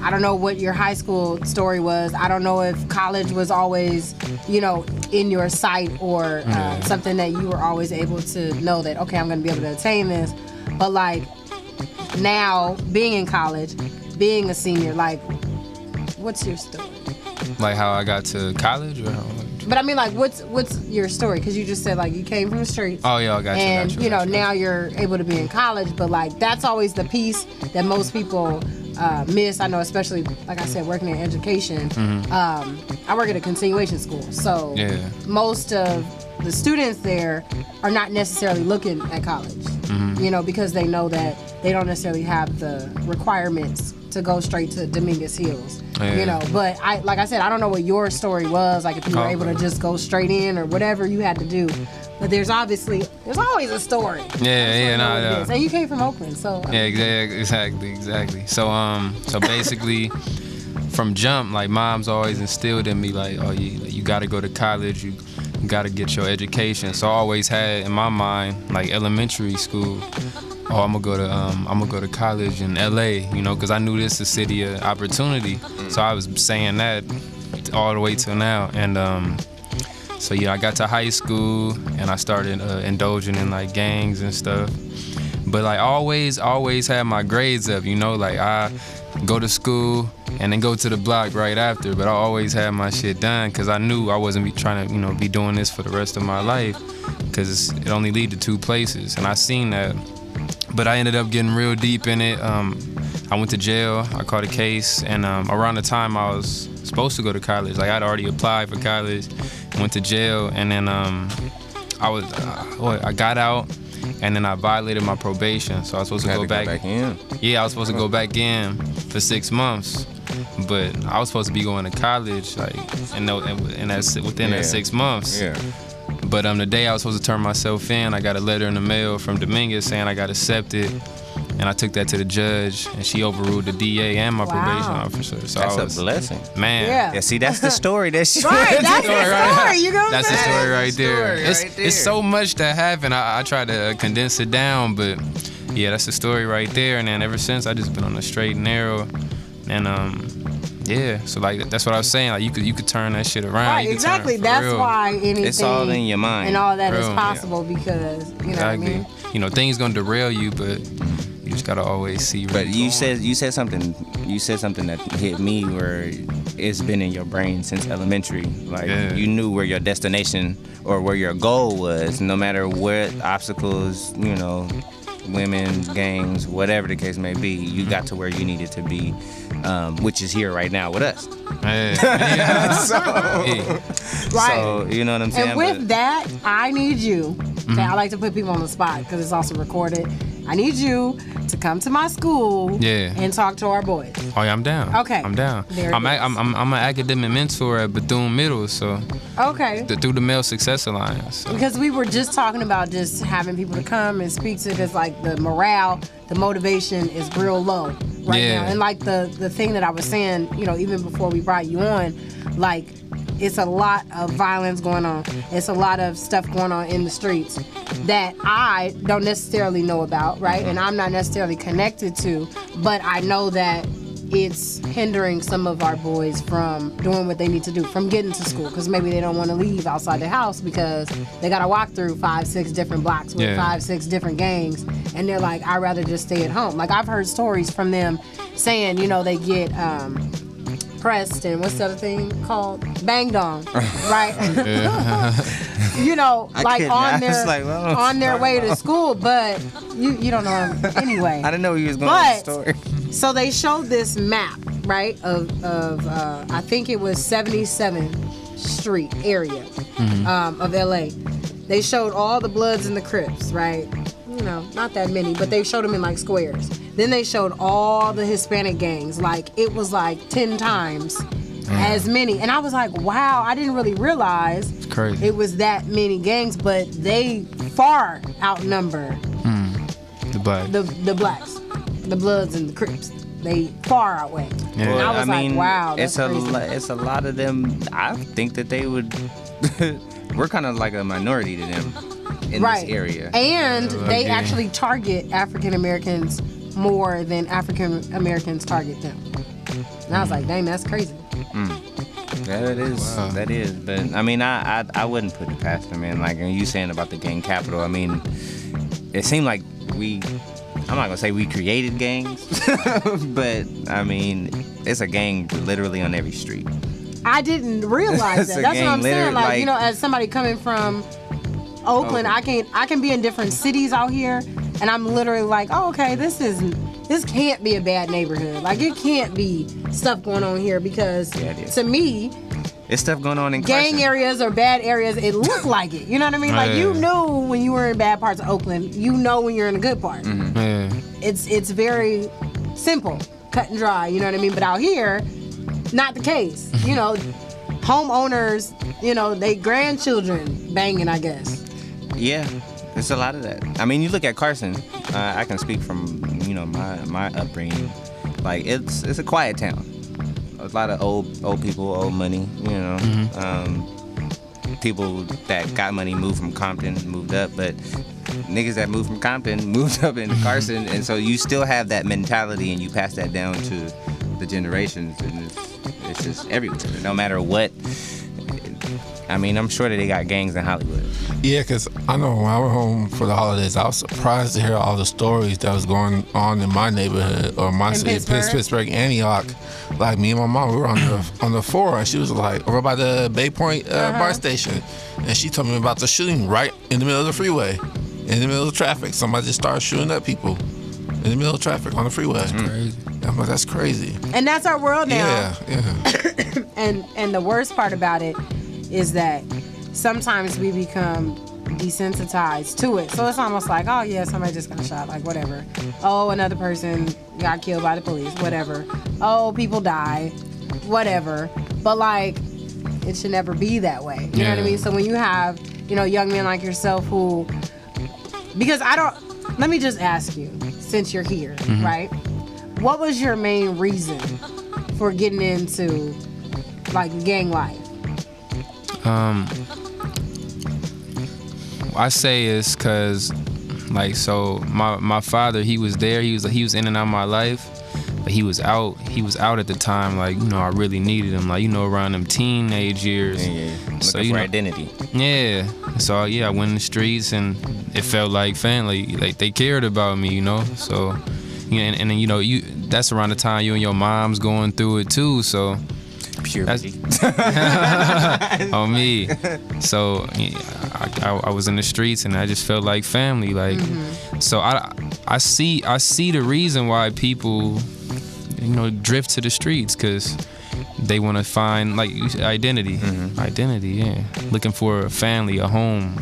I don't know what your high school story was. I don't know if college was always, you know, in your sight or something that you were always able to know that, okay, I'm going to be able to attain this. But now being in college, being a senior, what's your story? Like how I got to college or how? But I mean, what's your story? Because you just said you came from the streets. Oh yeah, I got you. And you know now you're able to be in college, but that's always the piece that most people miss. I know, especially like I said, working in education. I work at a continuation school, so most of the students there are not necessarily looking at college. You know, because they know that they don't necessarily have the requirements to go straight to Dominguez Hills. You know, but like I said, I don't know what your story was, like if you were able to just go straight in or whatever you had to do. But there's always a story. And you came from Oakland, so. Exactly. So basically, from jump, like mom's always instilled in me, like, oh, you got to go to college, you got to get your education. So I always had in my mind, like elementary school, oh, I'm gonna go to college in LA, you know, because I knew this is a city of opportunity. So I was saying that all the way till now. And so yeah, I got to high school and I started indulging in like gangs and stuff. But like always had my grades up, you know, like I go to school and then go to the block right after. But I always had my shit done because I knew I wasn't trying to, you know, be doing this for the rest of my life because it only lead to two places. And I seen that. But I ended up getting real deep in it. I went to jail. I caught a case, and around the time I was supposed to go to college, like I'd already applied for college, went to jail, and then I got out, and then I violated my probation, so I was supposed to go back in. Yeah, I was supposed to go back in for 6 months, but I was supposed to be going to college, like, within that 6 months. Yeah. But the day I was supposed to turn myself in, I got a letter in the mail from Dominguez saying I got accepted, and I took that to the judge, and she overruled the DA and my probation officer. So that's a blessing, man. Yeah, see, that's the story that she. Right, that's the story. You know, that's the story right there. It's so much that happened. I try to condense it down, but yeah, that's the story right there. And then ever since, I just been on the straight and narrow, and yeah, so like that's what I was saying. Like you could turn that shit around. Right, exactly. That's why anything. It's all in your mind. And all that is possible because you know what I mean. You know, things gonna derail you, but you just gotta always see. But you said something that hit me where it's been in your brain since elementary. Like you knew where your destination or where your goal was, no matter what obstacles, you know, women, gangs, whatever the case may be, you got to where you needed to be, which is here right now with us. So, you know what I'm saying? And with that, I need you. Okay, I like to put people on the spot because it's also recorded. I need you to come to my school and talk to our boys. Oh yeah, I'm down. Okay, I'm down. I'm an academic mentor at Bethune Middle, so through the Male Success Alliance. So. Because we were just talking about just having people to come and speak to, because like the morale, the motivation is real low right now. And like the thing that I was saying, you know, even before we brought you on, like it's a lot of violence going on. It's a lot of stuff going on in the streets that I don't necessarily know about, right? And I'm not necessarily connected to, but I know that it's hindering some of our boys from doing what they need to do, from getting to school, because maybe they don't want to leave outside the house because they got to walk through 5-6 different blocks with 5-6 different gangs, and they're like, I'd rather just stay at home. Like I've heard stories from them saying, you know, they get pressed and what's the other thing called? Banged on, right? You know, like on their way to school, but you don't know them anyway. I didn't know he was going to the story. So they showed this map, right, of I think it was 77th Street area of LA. They showed all the Bloods and the Crips, right? You know, not that many, but they showed them in like squares. Then they showed all the Hispanic gangs. Like it was like 10 times as many. And I was like, wow, I didn't really realize it was that many gangs, but they far outnumber the blacks. The blacks, the Bloods and the Crips. They far outweigh. Yeah. And I was like, wow, that's crazy. It's a lot of them. I think that they would. We're kind of like a minority to them in this area. And they actually target African Americans more than African Americans target them. And I was like, dang, that's crazy. That is. Wow. That is. But I mean, I wouldn't put it past them, man. Like you saying about the gang capital. I mean, it seemed like I'm not gonna say we created gangs, but I mean, it's a gang literally on every street. I didn't realize that. That's what I'm saying. Like, you know, as somebody coming from Oakland, I can be in different cities out here, and I'm literally like, oh, okay, this is this can't be a bad neighborhood. Like, it can't be stuff going on here because to me, it's stuff going on in gang Carson. areas or bad areas, it looked like it. You know what I mean? Like, you knew when you were in bad parts of Oakland, you know when you're in a good part. It's very simple, cut and dry, you know what I mean? But out here, not the case. You know, homeowners, you know, they grandchildren banging, I guess. Yeah, there's a lot of that. I mean, you look at Carson. I can speak from, you know, my upbringing. Like, it's a quiet town. A lot of old people, old money, you know. People that got money moved from Compton, moved up, but niggas that moved from Compton moved up into Carson, and so you still have that mentality, and you pass that down to the generations, and it's just everywhere. No matter what. I mean, I'm sure that they got gangs in Hollywood. Yeah, because I know when I went home for the holidays, I was surprised to hear all the stories that was going on in my neighborhood or my city, Pittsburgh, Antioch. Like, me and my mom, we were on the 4, and she was like, over by the Bay Point bar station, and she told me about the shooting right in the middle of the freeway, in the middle of traffic. Somebody just started shooting up people in the middle of traffic on the freeway. That's crazy. I'm like, that's crazy. And that's our world now. Yeah. And the worst part about it is that sometimes we become desensitized to it. So it's almost like, oh yeah, somebody just got shot, like whatever. Oh, another person got killed by the police, whatever. Oh, people die, whatever. But like, it should never be that way. You know what I mean? So when you have, you know, young men like yourself who, because let me just ask you, since you're here, right? What was your main reason for getting into like gang life? I say it's cause, like, so my father, he was there, he was in and out of my life, but he was out at the time, like, you know, I really needed him, like, you know, around them teenage years. So you know, identity. Yeah. So yeah, I went in the streets and it felt like family, like they cared about me, you know. So, you know, and then, you know, that's around the time you and your mom's going through it too, so. Purity. On me. So I was in the streets and I just felt like family. Like, so I see the reason why people, you know, drift to the streets, because they want to find, like, identity. Identity, yeah. Looking for a family, a home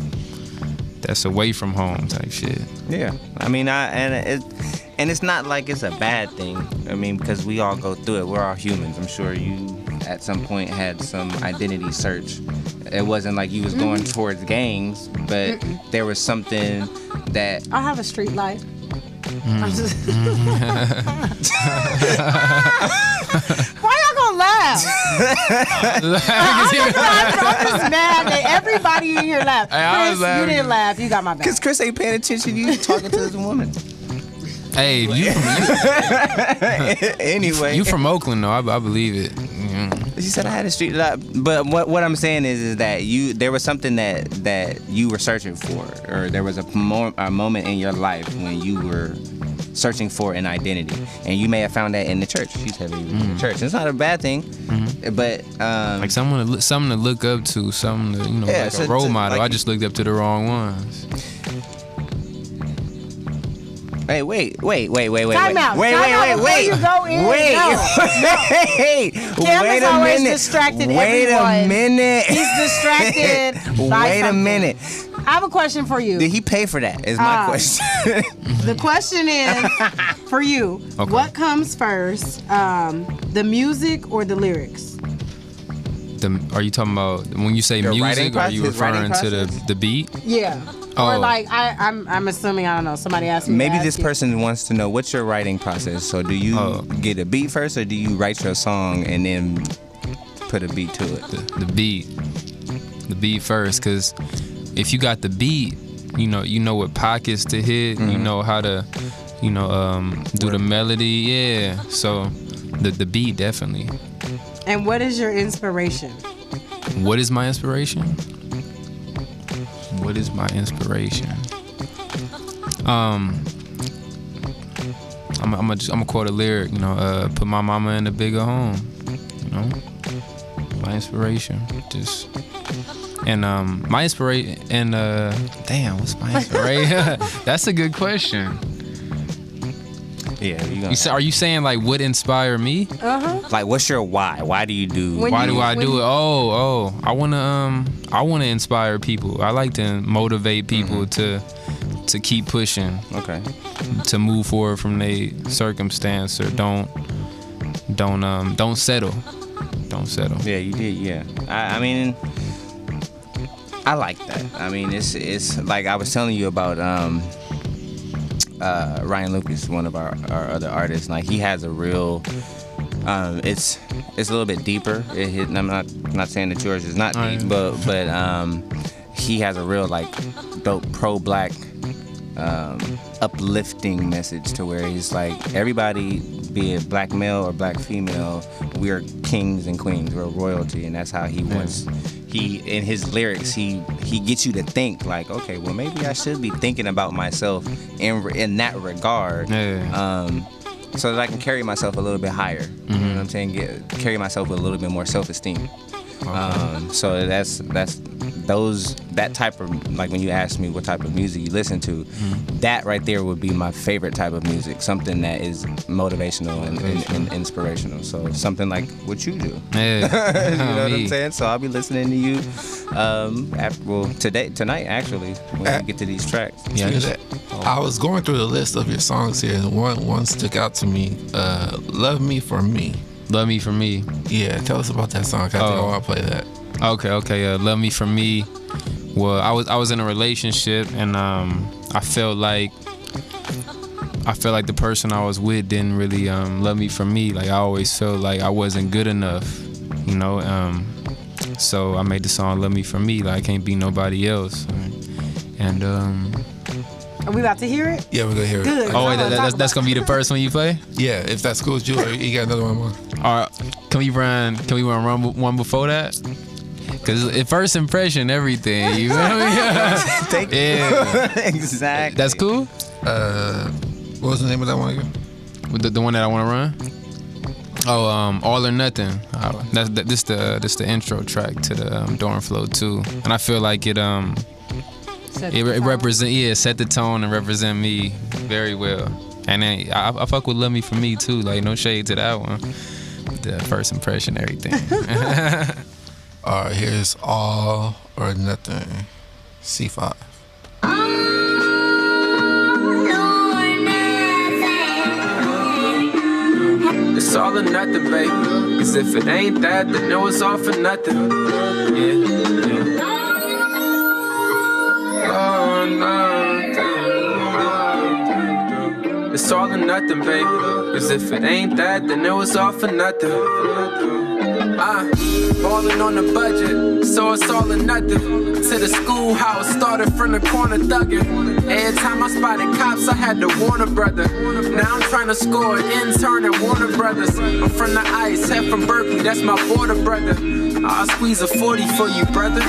that's away from home type shit. Yeah. I mean, and it's not like it's a bad thing. I mean, because we all go through it. We're all humans. I'm sure you at some point had some identity search. It wasn't like you was going towards gangs, but there was something that... I have a street life. I'm just... Why y'all gonna laugh? I'm just mad that everybody in here laughed. Chris, you didn't laugh. You got my back. Because Chris ain't paying attention. You talking to this woman. Hey, anyway, you from Oakland though? I believe it. She said I had a street life, but what I'm saying is that there was something that you were searching for, or there was a moment in your life when you were searching for an identity, and you may have found that in the church. She's heavy in the church. It's not a bad thing, but like something to look up to, something to, you know, like a role model. I just looked up to the wrong ones. Hey, wait. Time out. Wait. You go in. Wait. Cameron's always distracted everyone. Wait a minute. He's distracted. Wait a minute. I have a question for you. Did he pay for that? Is my question. The question is for you. Okay. What comes first, the music or the lyrics? Are you talking about when you say music? Are you referring to the beat? Yeah. Oh. Or like I'm assuming, I don't know, somebody asked me. Maybe this person wants to know what's your writing process. So do you get a beat first, or do you write your song and then put a beat to it? The beat first, because if you got the beat, you know what pockets to hit, you know how to, do the melody, yeah. So the beat definitely. And what is your inspiration? What is my inspiration? What is my inspiration? I'm gonna quote a lyric, put my mama in a bigger home, my inspiration, just, and my inspiration, and damn, what's my inspiration? That's a good question. Yeah, Are you saying like what inspired me? Like, what's your why? Why do you do? Why do I do it? Oh, I wanna inspire people. I like to motivate people to keep pushing. Okay. To move forward from their circumstance, or don't settle. Don't settle. Yeah, you did. Yeah. I mean, I like that. I mean, it's like I was telling you about Ryan Lucas, one of our other artists. Like, he has a real it's a little bit deeper. I'm not saying that yours is not deep, but he has a real like dope pro-black uplifting message, to where he's like, everybody, be it black male or black female, we're kings and queens, we're royalty. And that's how he wants, in his lyrics, he gets you to think like, okay, well, maybe I should be thinking about myself in that regard, so that I can carry myself a little bit higher. You know what I'm saying? Carry myself with a little bit more self-esteem. So that type of, like, when you ask me what type of music you listen to, that right there would be my favorite type of music. Something that is motivational and inspirational. So something like what you do. Yeah. You know what I'm saying? So I'll be listening to you tonight actually, when we get to these tracks. I was going through the list of your songs here, and one stuck out to me. Love Me For Me. Love Me For Me. Yeah, tell us about that song. I think I want to play that. Okay. Love Me For Me. Well, I was in a relationship, and I felt like the person I was with didn't really love me for me. Like, I always felt like I wasn't good enough, you know. So I made the song "Love Me For Me." Like, I can't be nobody else. And are we about to hear it? Yeah, we're gonna hear Good. it. Oh, wait, that's gonna be the first one you play? Yeah, if that's cool with you, or you got another one more. All right, can we run one before that? Cause at first impression, everything. You know what I mean? Yeah, exactly. That's cool. What was the name of that one again? The one that I want to run. Oh, All or Nothing. This the intro track to the Dorm Flow 2, and I feel like it represent set the tone and represent me very well. And then I fuck with Love Me For Me too. Like, no shade to that one. The first impression, everything. All right, here's All or Nothing, C5. It's all or nothing, baby. Cause if it ain't that, then it was all for nothing. Yeah. Oh, no. It's all or nothing, baby. Cause if it ain't that, then it was all for nothing. Ballin' on the budget, so it's all or nothing. To the schoolhouse, started from the corner thuggin'. Every time I spotted cops, I had to warn a brother. Now I'm trying to score an intern at Warner Brothers. I'm from the ice, head from Berkeley, that's my border brother. I'll squeeze a 40 for you, brother.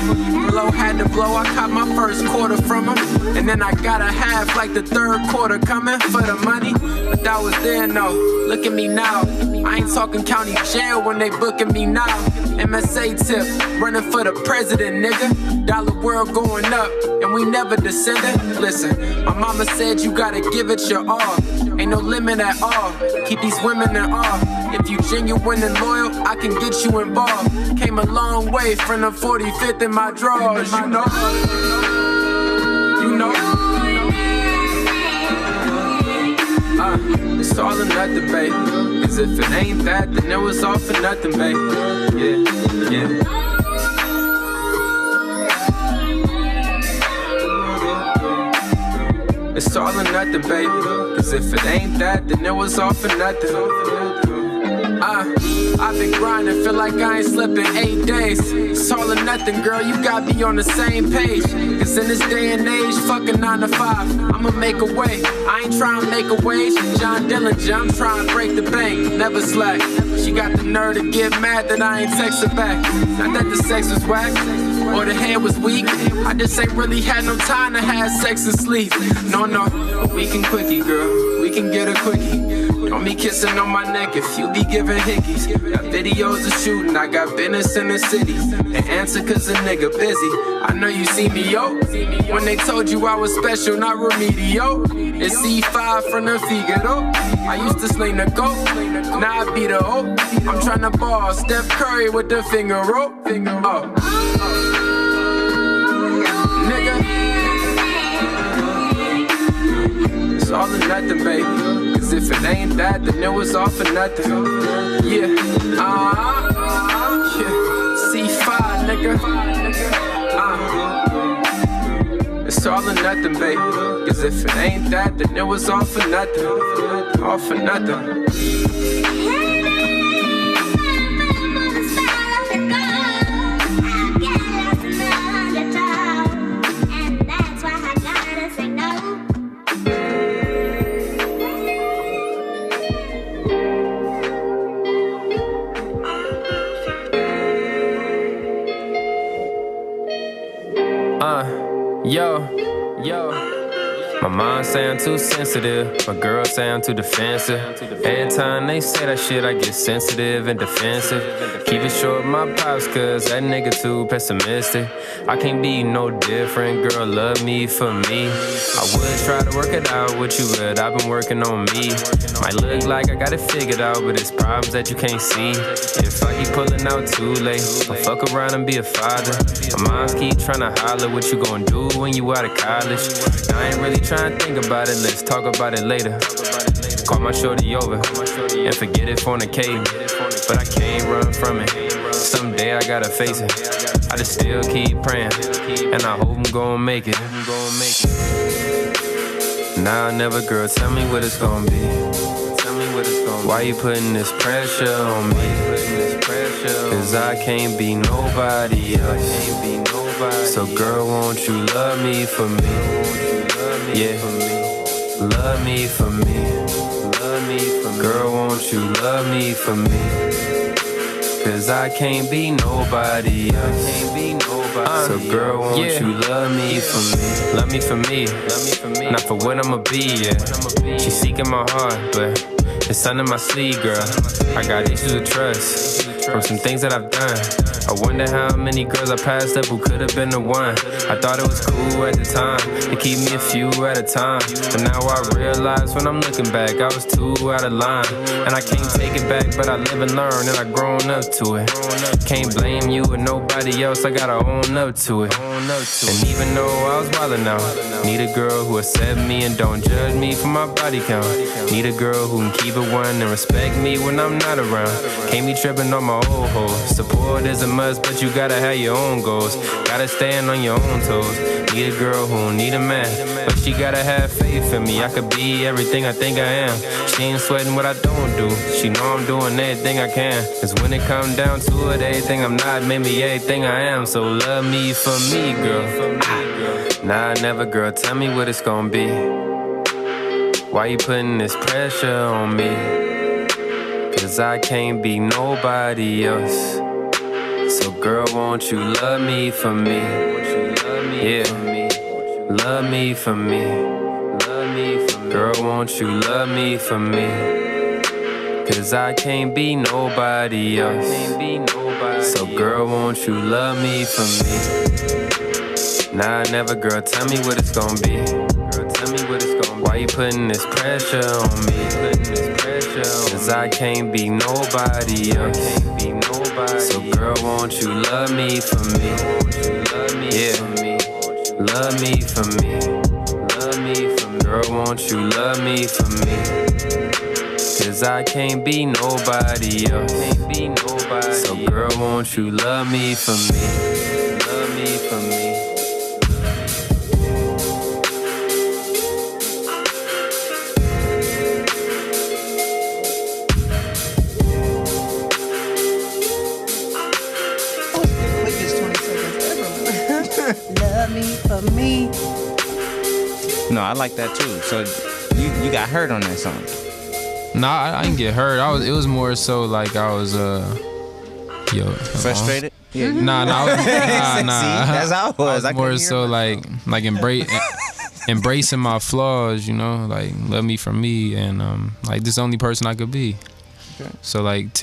Blow had to blow, I caught my first quarter from him. And then I got a half like the third quarter coming for the money. But that was then, though. Look at me now. I ain't talking county jail when they booking me now. MSA tip, running for the president, nigga. Dollar world going up, and we never descending. Listen, my mama said you gotta give it your all. Ain't no limit at all. Keep these women in awe. If you genuine and loyal, I can get you involved. Came a long way from the 45th in my drawers. You know. It's all or nothing, baby. Cause if it ain't that, then it was all for nothing, baby. Yeah. It's all or nothing, baby. Cause if it ain't that, then it was all for nothing. I've been grinding, feel like I ain't slept in 8 days. It's all or nothing, girl, you got me on the same page. Cause in this day and age, fucking 9 to 5, I'ma make a way. I ain't trying to make a wage, John Dillinger, I'm trying to break the bank, never slack. She got the nerve to get mad that I ain't text her back. Not that the sex was whack, or the head was weak. I just ain't really had no time to have sex and sleep. No, we can quickie, girl, we can get a quickie. Don't be kissing on my neck if you be giving giving hickeys. Got videos of shooting, I got business in the city. They answer cause a nigga busy. I know you see me, yo. When they told you I was special, not remedial. It's C5 from the Figaro. I used to sling the goat, now I be the O. I'm tryna ball, Steph Curry with the finger rope. Oh. Nigga. It's all or nothing, baby. Cause if it ain't that, then it was all for nothing. Yeah, yeah. C5, nigga. It's all or nothing, baby. Cause if it ain't that, then it was all for nothing. All for nothing. Yo, my mom say I'm too sensitive, my girl say I'm too defensive. Every time they say that shit, I get sensitive and defensive. Keep it short, my pops, cause that nigga too pessimistic. I can't be no different, girl, love me for me. I would try to work it out with you, but I've been working on me. Might look like I got it figured out, but it's problems that you can't see. If I keep pulling out too late, I'll fuck around and be a father. My moms keep trying to holler what you gon' do when you out of college. I ain't really trying to think about it, let's talk about it later. Call my shorty over and forget it fornicating, but I can't run from it. Someday I gotta face it. I just still keep praying, and I hope I'm gon' make it. Nah, never, girl, tell me what it's gon' be. Why you putting this pressure on me? Cause I can't be nobody else. So girl, won't you love me for me? Yeah, love me for me. Girl, won't you love me for me? Cause I can't be nobody else. So girl, won't you love me for me? Love me for me, not for what I'ma be, yeah. She seeking my heart, but it's under my sleeve, girl. I got issues with trust from some things that I've done. I wonder how many girls I passed up who could've been the one. I thought it was cool at the time to keep me a few at a time, but now I realize when I'm looking back, I was too out of line. And I can't take it back, but I live and learn, and I grown up to it. Can't blame you or nobody else, I gotta own up to it. And even though I was wildin' out, need a girl who accept me and don't judge me for my body count. Need a girl who can keep it one and respect me when I'm not around. Can't be tripping on my old hoes. Support is a must, but you gotta have your own goals. Gotta stand on your own toes. Need a girl who don't need a man, but she gotta have faith in me. I could be everything I think I am. She ain't sweating what I don't do. She know I'm doing everything I can. Cause when it come down to it, everything I'm not, maybe everything I am. So love me for me, girl. Nah, never, girl, tell me what it's gonna be. Why you putting this pressure on me? Cause I can't be nobody else. So girl, won't you love me for me? Yeah, love me for me. Girl, won't you love me for me? Cause I can't be nobody else. So girl, won't you love me for me? Nah, never, girl, tell me what it's gonna be. Why you putting this pressure on me? Cause I can't be nobody else. So girl, won't you love me for me? Yeah, love me for me. Girl, won't you love me for me? Cause I can't be nobody else. So girl, won't you love me for me? Love me for me. Love me for me. No, I like that too. So you got hurt on that song? Nah, I didn't get hurt. It was more so like I was frustrated. Yeah. Nah. That's how it was. I was more so like embracing my flaws, you know, like love me for me, and like this is the only person I could be. Okay. So like,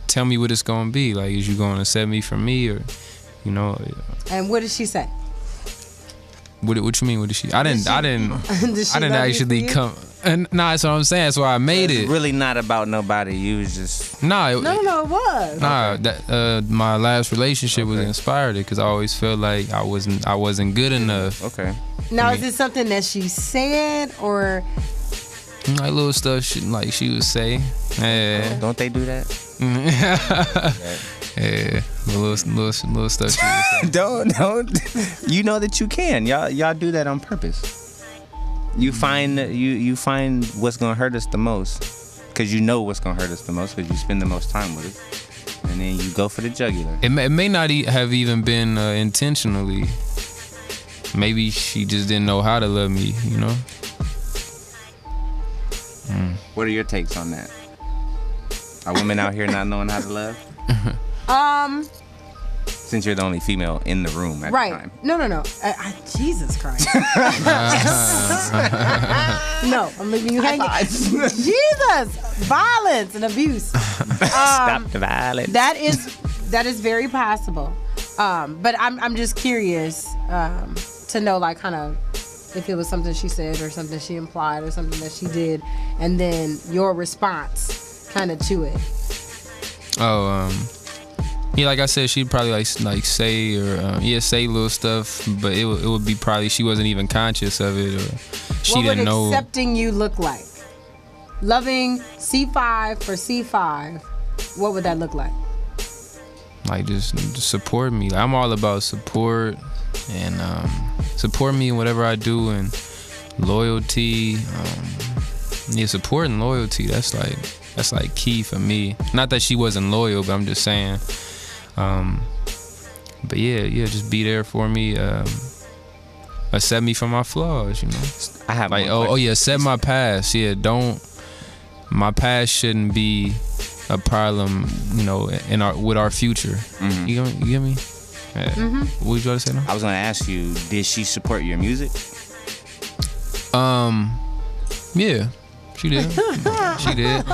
tell me what it's gonna be. Like, is you gonna accept me for me, or, you know? And what did she say? What you mean? What did she? I didn't actually come. And nah, that's what I'm saying. That's why I made it. It's really not about nobody. You was just No, it was. Nah, that my last relationship was inspired because I always felt like I wasn't good enough. Okay. Now, is it something that she said or? Like little stuff she would say. Yeah. Don't they do that? Yeah, little stuff she would say. don't. You know that you can. Y'all do that on purpose. You find what's gonna hurt us the most, cause you know what's gonna hurt us the most, cause you spend the most time with it, and then you go for the jugular. It may not have even been intentionally. Maybe she just didn't know how to love me, you know. What are your takes on that? Are women out here not knowing how to love? Since you're the only female in the room at the time. No. Jesus Christ. No, I'm leaving you hanging. Jesus, violence and abuse. Stop the violence. That is very possible. But I'm just curious to know, like, kind of if it was something she said or something she implied or something that she did, and then your response kind of to it. Yeah, like I said, she'd probably like say or say little stuff, but it would be probably she wasn't even conscious of it, or she didn't know. What would accepting you look like? Loving C5 for C5, what would that look like? Like just support me. Like, I'm all about support and support me in whatever I do, and loyalty. Support and loyalty. That's like key for me. Not that she wasn't loyal, but I'm just saying. But yeah, just be there for me. Accept me for my flaws, you know. I have like accept my past. Yeah, my past shouldn't be a problem, you know, with our future. Mm-hmm. You get me? Yeah. Mm-hmm. What was you going to say now? I was going to ask you, did she support your music? Yeah. She did. She did.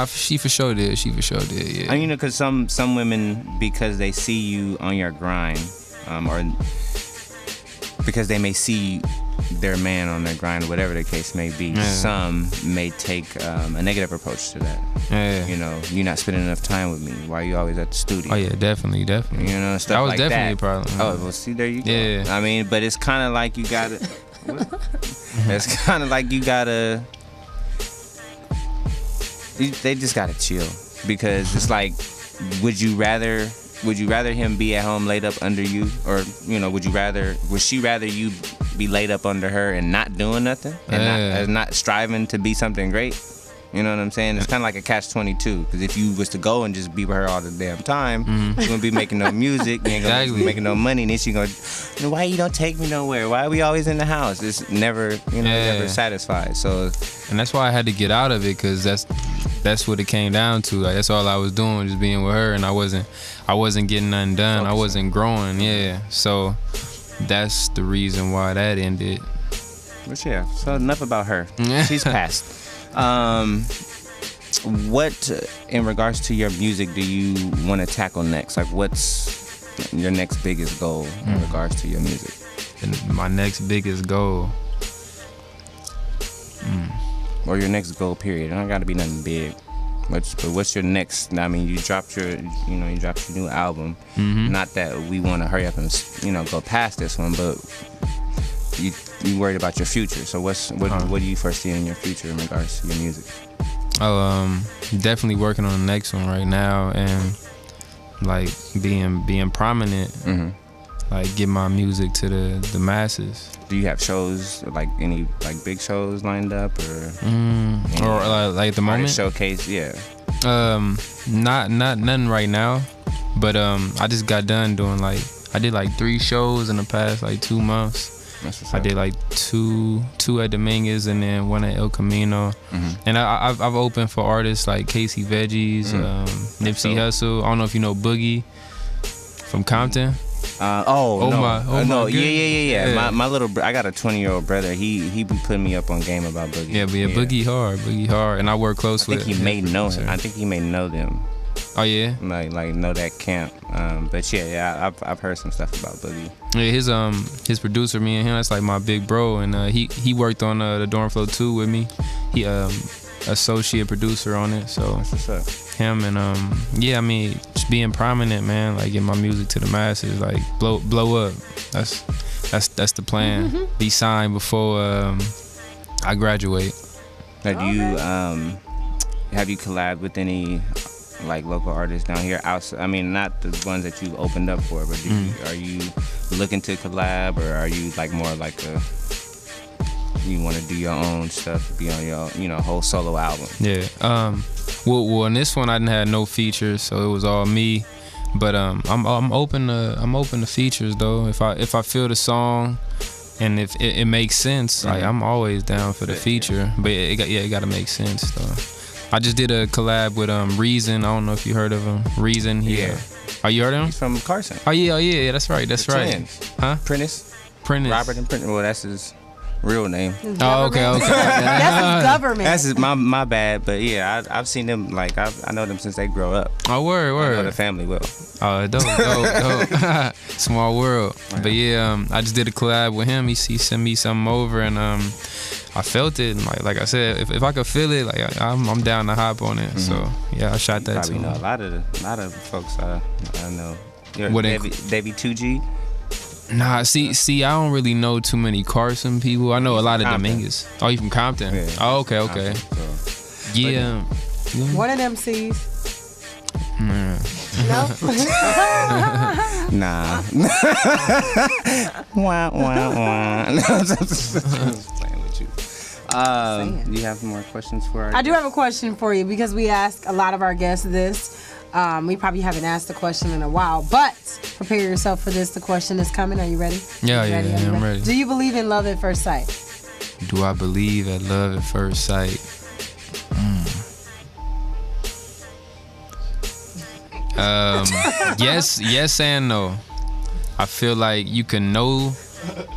She for sure did. Yeah. And you know, because some women, because they see you on your grind, or because they may see their man on their grind, or whatever the case may be, some may take a negative approach to that. Yeah. You know, you're not spending enough time with me. Why are you always at the studio? Oh yeah, definitely. You know, stuff like that. That was definitely a problem. Oh, well, see, there you go. Yeah. I mean, but it's kind of like you gotta. It's kind of like you gotta. They just gotta chill, because it's like, would you rather him be at home laid up under you, or you know, would she rather you be laid up under her and not doing nothing and not striving to be something great? You know what I'm saying? It's kind of like a catch-22, because if you was to go and just be with her all the damn time, you won't be making no music, you ain't gonna be making no money, and then she gonna, why you don't take me nowhere? Why are we always in the house? It's never, never satisfied. So, and that's why I had to get out of it, because that's what it came down to. Like, that's all I was doing, just being with her, and I wasn't getting nothing done. I wasn't growing. Yeah. So that's the reason why that ended. But yeah. So enough about her. She's passed. What, in regards to your music, do you want to tackle next? Like, what's your next biggest goal in regards to your music? And my next biggest goal. Or your next goal, period. It don't got to be nothing big. But what's your next? I mean, you dropped your new album. Mm-hmm. Not that we want to hurry up and go past this one, but you worried about your future. So what do you foresee in your future in regards to your music? Definitely working on the next one right now, and like being prominent. Mm-hmm. Like, get my music to the masses. Do you have shows, like any big shows lined up, or like at the moment? Showcase, yeah. Not nothing right now, but I just got done doing I did 3 shows in the past 2 months. I did 2 at Dominguez and then 1 at El Camino. Mm-hmm. And I've opened for artists like Casey Veggies, Nipsey Hussle. I don't know if you know Boogie from Compton. No. Yeah. My little, I got a 20-year-old brother. He be putting me up on game about Boogie. Yeah, Boogie hard, and I work close with. I think he may know him. I think he may know them. Oh yeah, like know that camp. But yeah, I've heard some stuff about Boogie. Yeah, his producer, me and him, that's like my big bro, and he worked on the Dorm Flow 2 with me. He associate producer on it, so that's what's up. Him and yeah, I mean, just being prominent, man, like getting my music to the masses, like blow up. That's the plan. Mm-hmm. Be signed before I graduate. Now, do you have you collabed with any like local artists down here? Outside, I mean, not the ones that you've opened up for, but are you looking to collab, or are you like more like you want to do your own stuff, be on your whole solo album? Yeah. Well, in this one I didn't have no features, so it was all me. But I'm open to features though. If I feel the song, and if it makes sense, like I'm always down for the feature. But it got to make sense though. I just did a collab with Reason. I don't know if you heard of him. Reason. Yeah. Oh, you heard of him? He's from Carson. Oh yeah. That's right. The twins. Huh? Prentice. Robert and Prentice. Well, that's his real name. Oh, okay. That's his government. That's his, my bad, but yeah, I've seen them, like I know them since they grow up. Oh, word. I know the family well. Oh, dope. Small world. Right. But yeah, I just did a collab with him. He sent me something over, and I felt it. And like I said, if I could feel it, like I'm down to hop on it. Mm-hmm. So yeah, I shot that too. You probably know a lot of folks I know. Davey 2G. Nah, see, I don't really know too many Carson people. I know a lot of Dominguez. Oh, you from Compton? Yeah, oh, okay. Compton, so. Yeah. One of them C's. No. Nah. Wah. No, I'm just playing with you. Do you have more questions for our I do have a question for you, because we ask a lot of our guests this. We probably haven't asked the question in a while, but prepare yourself for this. The question is coming. Are you ready? Yeah, I'm ready. Do you believe in love at first sight? Do I believe in love at first sight? Yes and no. I feel like you can know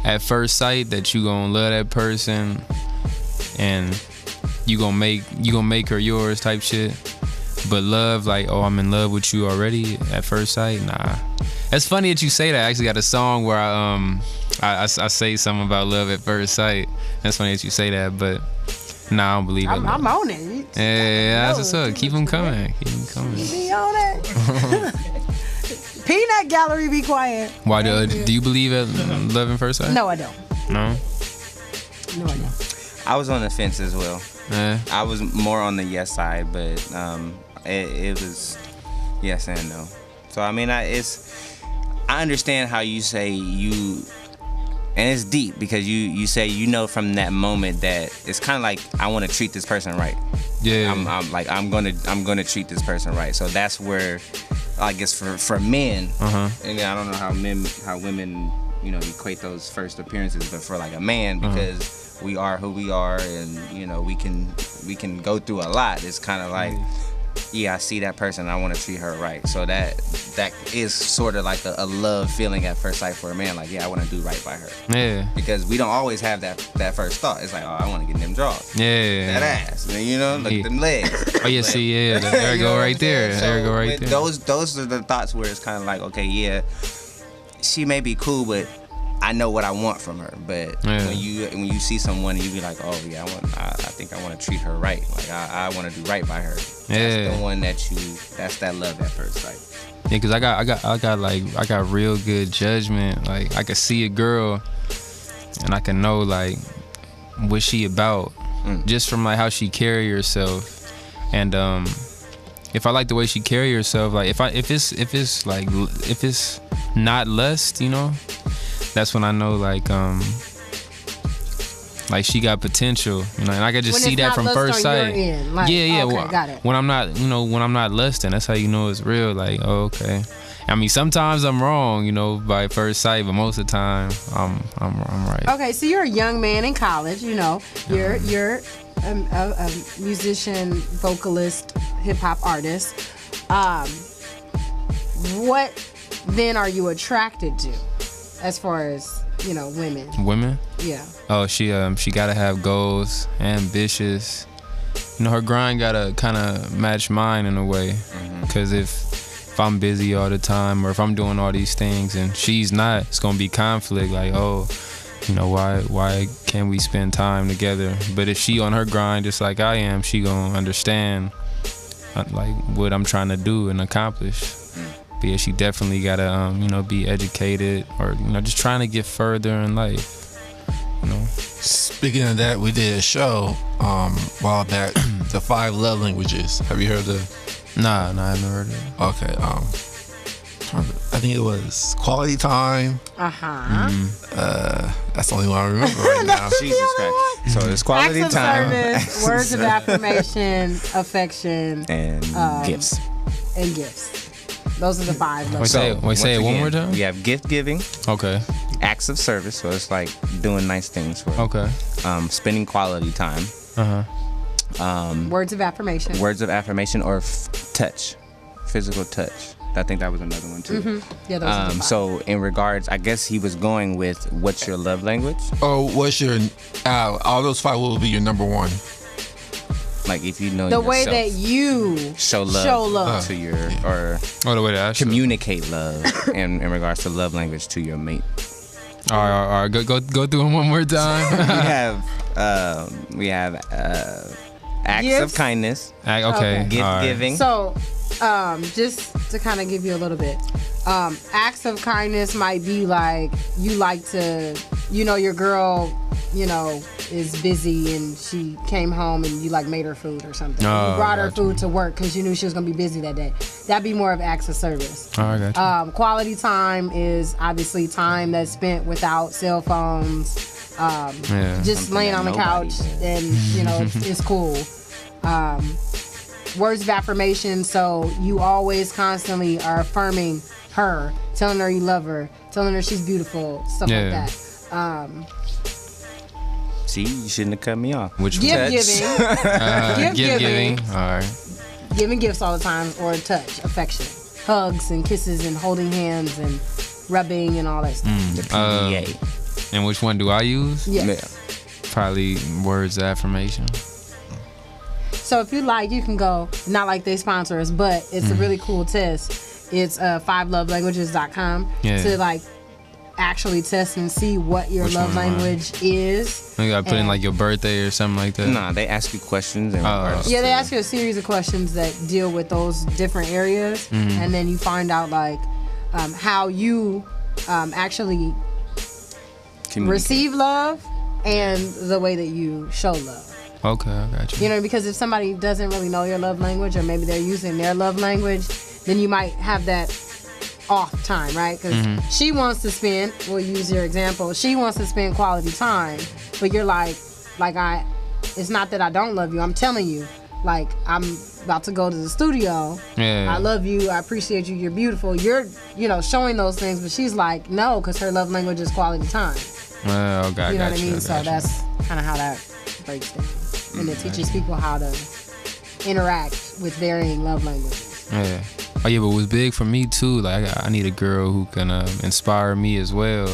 at first sight that you gonna love that person, and you gonna make her yours type shit. But love, like, oh, I'm in love with you already at first sight? Nah. It's funny that you say that. I actually got a song where I say something about love at first sight. That's funny that you say that, but nah, I don't believe it. I'm on it. Yeah, that's what's up. Keep them coming. Keep me on it. Peanut Gallery, be quiet. Why do you believe in love at first sight? No, I don't. No? No, I don't. I was on the fence as well. I was more on the yes side, but it was yes and no. So I mean, I understand how you say you, and it's deep, because you say from that moment that it's kind of like, I want to treat this person right. Yeah. I'm gonna treat this person right. So that's where, I guess for men, and I don't know how women equate those first appearances, but for like a man, because we are who we are, and we can go through a lot. It's kind of like, yeah, I see that person, I want to treat her right. So that is sort of like a love feeling at first sight for a man. Like, yeah, I want to do right by her. Yeah. Because we don't always have that first thought. It's like, oh, I want to get them draws. Yeah. That ass. Look at them legs. Oh yeah, see, yeah. There you go right there. So there you go right there. Those are the thoughts where it's kind of like, okay, yeah, she may be cool, but I know what I want from her. But when you see someone, you be like, oh yeah, I think I want to treat her right. Like I want to do right by her. That's the one that's that love at first sight. Yeah, cause I got real good judgment. Like I could see a girl, and I can know like what she about, just from like how she carry herself, and if I like the way she carry herself, like if it's not lust, that's when I know like she got potential, and I could just see that from first sight. Yeah. Okay, got it. When I'm not lusting, that's how you know it's real. Like, oh, okay. I mean, sometimes I'm wrong, by first sight, but most of the time I'm right. Okay, so you're a young man in college. You're a musician, vocalist, hip hop artist. What then are you attracted to, as far as women? Women? Yeah. Oh, she gotta have goals, ambitious. Her grind gotta kind of match mine in a way. Because if I'm busy all the time, or if I'm doing all these things and she's not, it's gonna be conflict. Like, oh, why can't we spend time together? But if she on her grind just like I am, she gonna understand like what I'm trying to do and accomplish. But yeah, she definitely gotta be educated, or just trying to get further in life. Speaking of that, we did a show a while back, the 5 love languages. Have you heard of? Nah, I haven't heard of it. Okay, I think it was quality time. That's the only one I remember right now. Jesus Christ. So it's quality Acts of time, service, words of affirmation, affection, and gifts. And gifts. Those are the 5. Say it one more time. We have gift giving. Okay. Acts of service, so it's like doing nice things for. Okay. Spending quality time. Words of affirmation. Words of affirmation, or touch, physical touch. I think that was another one too. Yeah, those are the 5. So in regards, I guess he was going with what's your love language? Oh, what's your all those 5 will be your number 1. Like if you know the yourself, way that you show love to your, or the way that I communicate love in regards to love language to your mate. All right. Go through them one more time. we have acts Gifts. of kindness. Okay. Gift giving. So, just to kind of give you a little bit, acts of kindness might be like you like to, your girl, is busy and she came home and you like made her food or something. You brought her food to work because you knew she was gonna be busy that day. That'd be more of acts of service. I got you. Quality time is obviously time that's spent without cell phones, just laying on the couch and it's cool. Words of affirmation, so you always constantly are affirming her, telling her you love her, telling her she's beautiful, stuff like that. See, you shouldn't have cut me off. Which gift giving. Gift giving. All right. Giving gifts all the time, or touch, affection, hugs and kisses and holding hands and rubbing and all that stuff. The PDA. And which one do I use? Yes. Probably words of affirmation. So if you like, you can go, not like they sponsor us, but it's a really cool test. It's 5lovelanguages.com to like actually test and see what your love language is. You gotta put in like your birthday or something like that. Nah, they ask you questions. They ask you a series of questions that deal with those different areas, and then you find out like how you actually receive love and the way that you show love. Okay, I got you. Because if somebody doesn't really know your love language, or maybe they're using their love language, then you might have that off time, right? Because she wants to spend, we'll use your example, she wants to spend quality time, but you're like it's not that I don't love you, I'm telling you, like, I'm about to go to the studio, I love you, I appreciate you, you're beautiful, you're, showing those things, but she's like, no, because her love language is quality time. Well, okay, you know what I mean? So that's kind of how that breaks down. And it teaches people how to interact with varying love languages. Yeah. Oh yeah, but it was big for me too. Like I need a girl who can inspire me as well.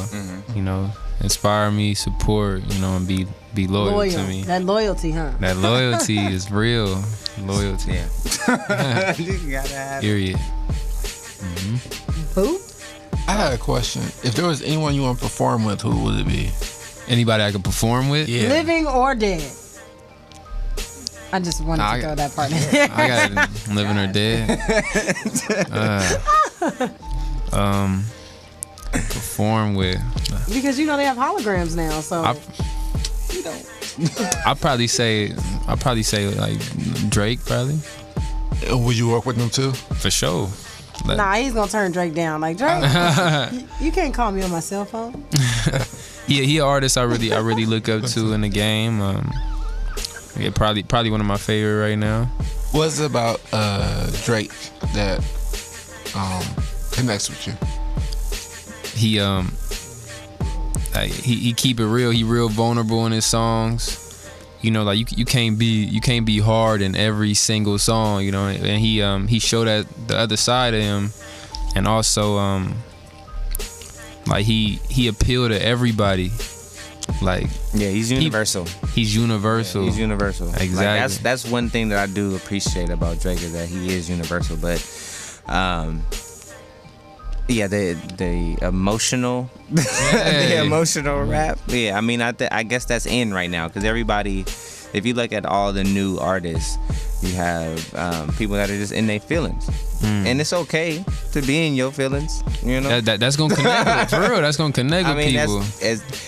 Inspire me, support, and be loyal to me. That loyalty, huh? That loyalty is real. Loyalty. Yeah. You gotta have period. Who? I had a question. If there was anyone you want to perform with, who would it be? Anybody I could perform with? Yeah. Living or dead? I just wanted to throw that part in. I got living or dead. Perform with. Because they have holograms now, so. You don't. I'll probably say like Drake probably. Would you work with them too? For sure. Nah, he's gonna turn Drake down. Like Drake, you can't call me on my cell phone. He an artist I really look up to in the game. Yeah, probably one of my favorite right now. What's it about Drake that connects with you? He keep it real. He real vulnerable in his songs. Like you can't be hard in every single song. And he showed that the other side of him and also like he appealed to everybody. Like yeah, he's universal. He's universal. Yeah, he's universal. Exactly. Like, that's one thing that I do appreciate about Drake is that he is universal. But yeah, the emotional, the emotional rap. Yeah, I mean, I guess that's in right now because everybody. If you look at all the new artists, you have people that are just in their feelings, and it's okay to be in your feelings. You know, that's gonna connect for real. That's gonna connect with people.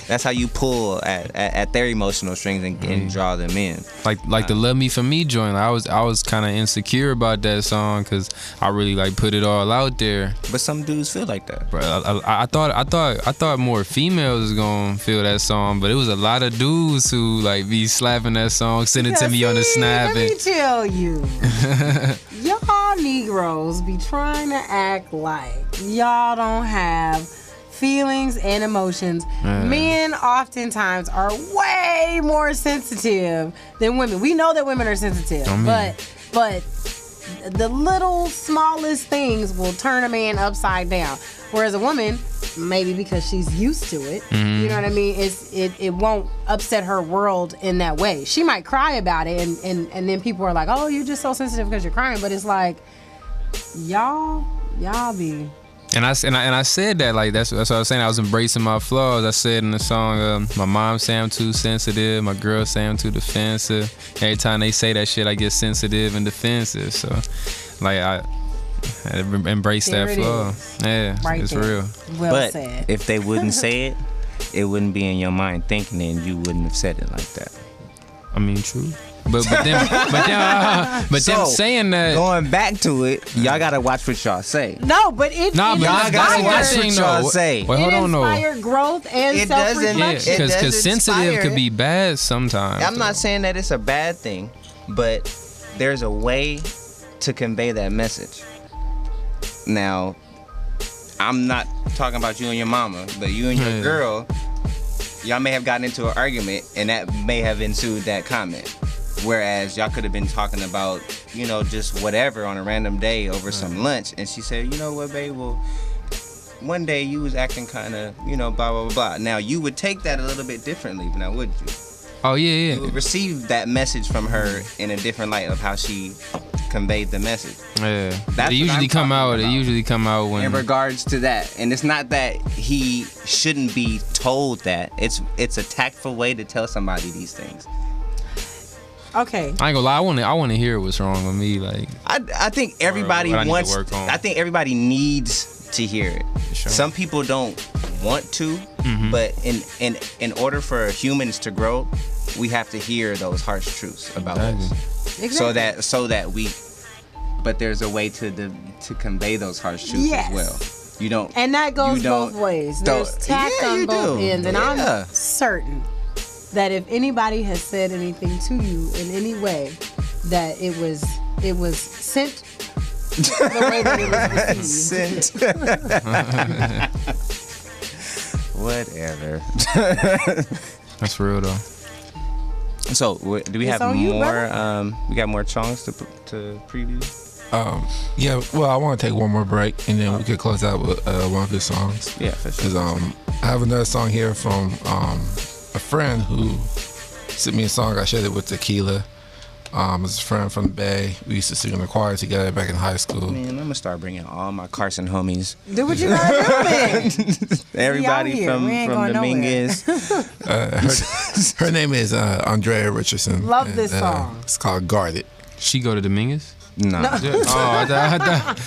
That's how you pull at their emotional strings and draw them in. Like the "Love Me for Me" joint. I was kind of insecure about that song because I really like put it all out there. But some dudes feel like that. Bro, I thought more females was gonna feel that song, but it was a lot of dudes who like be slapping that song, sending it to me on the snap. Let me tell you, y'all Negroes be trying to act like y'all don't have feelings and emotions. Men oftentimes are way more sensitive than women. We know that women are sensitive, but the little smallest things will turn a man upside down. Whereas a woman, maybe because she's used to it, you know what I mean? It won't upset her world in that way. She might cry about it, and then people are like, "Oh, you're just so sensitive because you're crying." But it's like, y'all be. And I said that, like, that's what I was saying. I was embracing my flaws. I said in the song, my mom say I'm too sensitive, my girl say I'm too defensive. Every time they say that shit, I get sensitive and defensive. So, like, I embrace that flaw. Yeah, right, it's real. Well but said. If they wouldn't say it, it wouldn't be in your mind thinking it, and you wouldn't have said it like that. I mean, true. But them saying that, going back to it, y'all gotta watch what y'all say. No, but y'all gotta watch what y'all say. Wait, hold on, inspired growth and self-reflection. Because sensitive could be bad sometimes. I'm not saying that it's a bad thing, but there's a way to convey that message. Now, I'm not talking about you and your mama, but you and your girl, y'all may have gotten into an argument, and that may have ensued that comment. Whereas y'all could have been talking about, you know, just whatever on a random day over some lunch, and she said, "You know what, babe? Well, one day you was acting kind of, you know, blah blah blah blah." Now you would take that a little bit differently, now would you? Oh yeah. You would receive that message from her in a different light of how she conveyed the message. Yeah, they usually come out. They usually come out when in regards to that, and it's not that he shouldn't be told that. It's a tactful way to tell somebody these things. Okay. I ain't gonna lie. I want to hear what's wrong with me. Like I think everybody wants. I think everybody needs to hear it. Sure. Some people don't want to, but in order for humans to grow, we have to hear those harsh truths about us. Exactly. So that we. But there's a way to convey those harsh truths as well. You don't. And that goes both ways. There's tact on both ends, and I'm certain that if anybody has said anything to you in any way, that it was sent the way that it was received. Whatever. That's real though. So, do we have more? We got more songs to preview. Yeah. Well, I want to take one more break, and then we could close out with one of his songs. Yeah, for sure. Because I have another song here from a friend who sent me a song. I shared it with Tequila. It's a friend from the Bay. We used to sing in the choir together back in high school. Man, I'm gonna start bringing all my Carson homies. Do what you gotta do, Everybody from Dominguez. Her name is Andrea Richardson. Love this song. It's called Guarded. She go to Dominguez? No. Oh, I thought.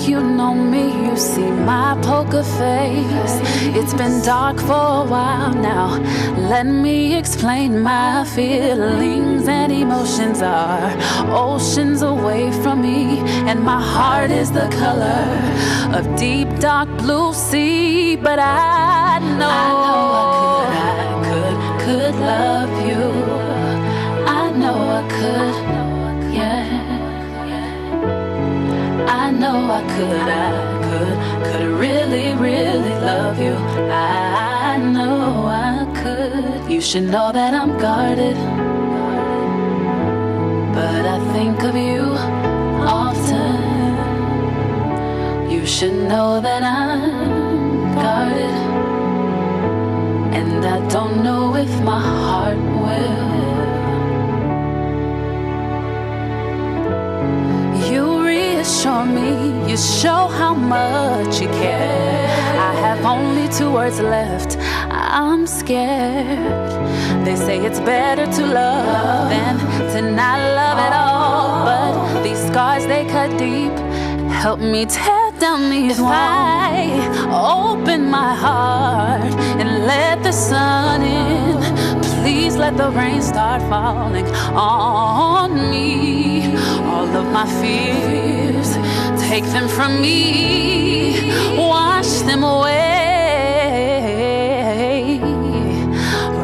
You know me, you see my poker face. It's been dark for a while now. Let me explain. My feelings and emotions are oceans away from me, and my heart is the color of deep dark blue sea. But I know I could love you. I know I could. know I could really, really love you. I know I could. You should know that I'm guarded, but I think of you often. You should know that I'm guarded, and I don't know if my heart will. You reassure me, you show how much you care. I have only 2 words left, I'm scared. They say it's better to love than to not love at all. But these scars, they cut deep. Help me tear down these walls. I open my heart and let the sun in. Please let the rain start falling on me. All of my fears, take them from me. Wash them away.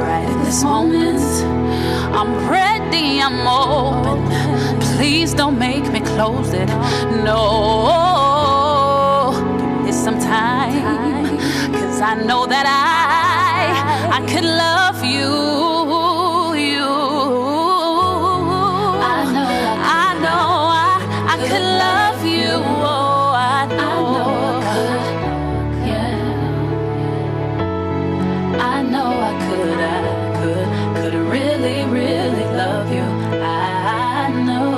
Right in this moment, I'm ready, I'm open. Please don't make me close it. No, give me some time, 'cause I know that I could love you. I could love you. Oh, I know I could. Yeah, I know I could really, really love you. I know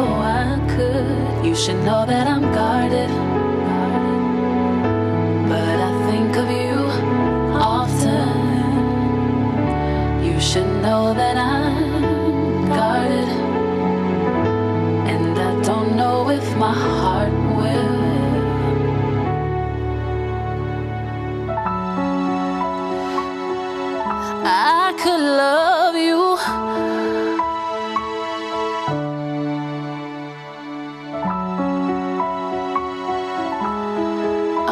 I could. You should know that I'm guarded, but I think of you often. You should know that I'm guarded, and I don't know if my heart will. I could love you.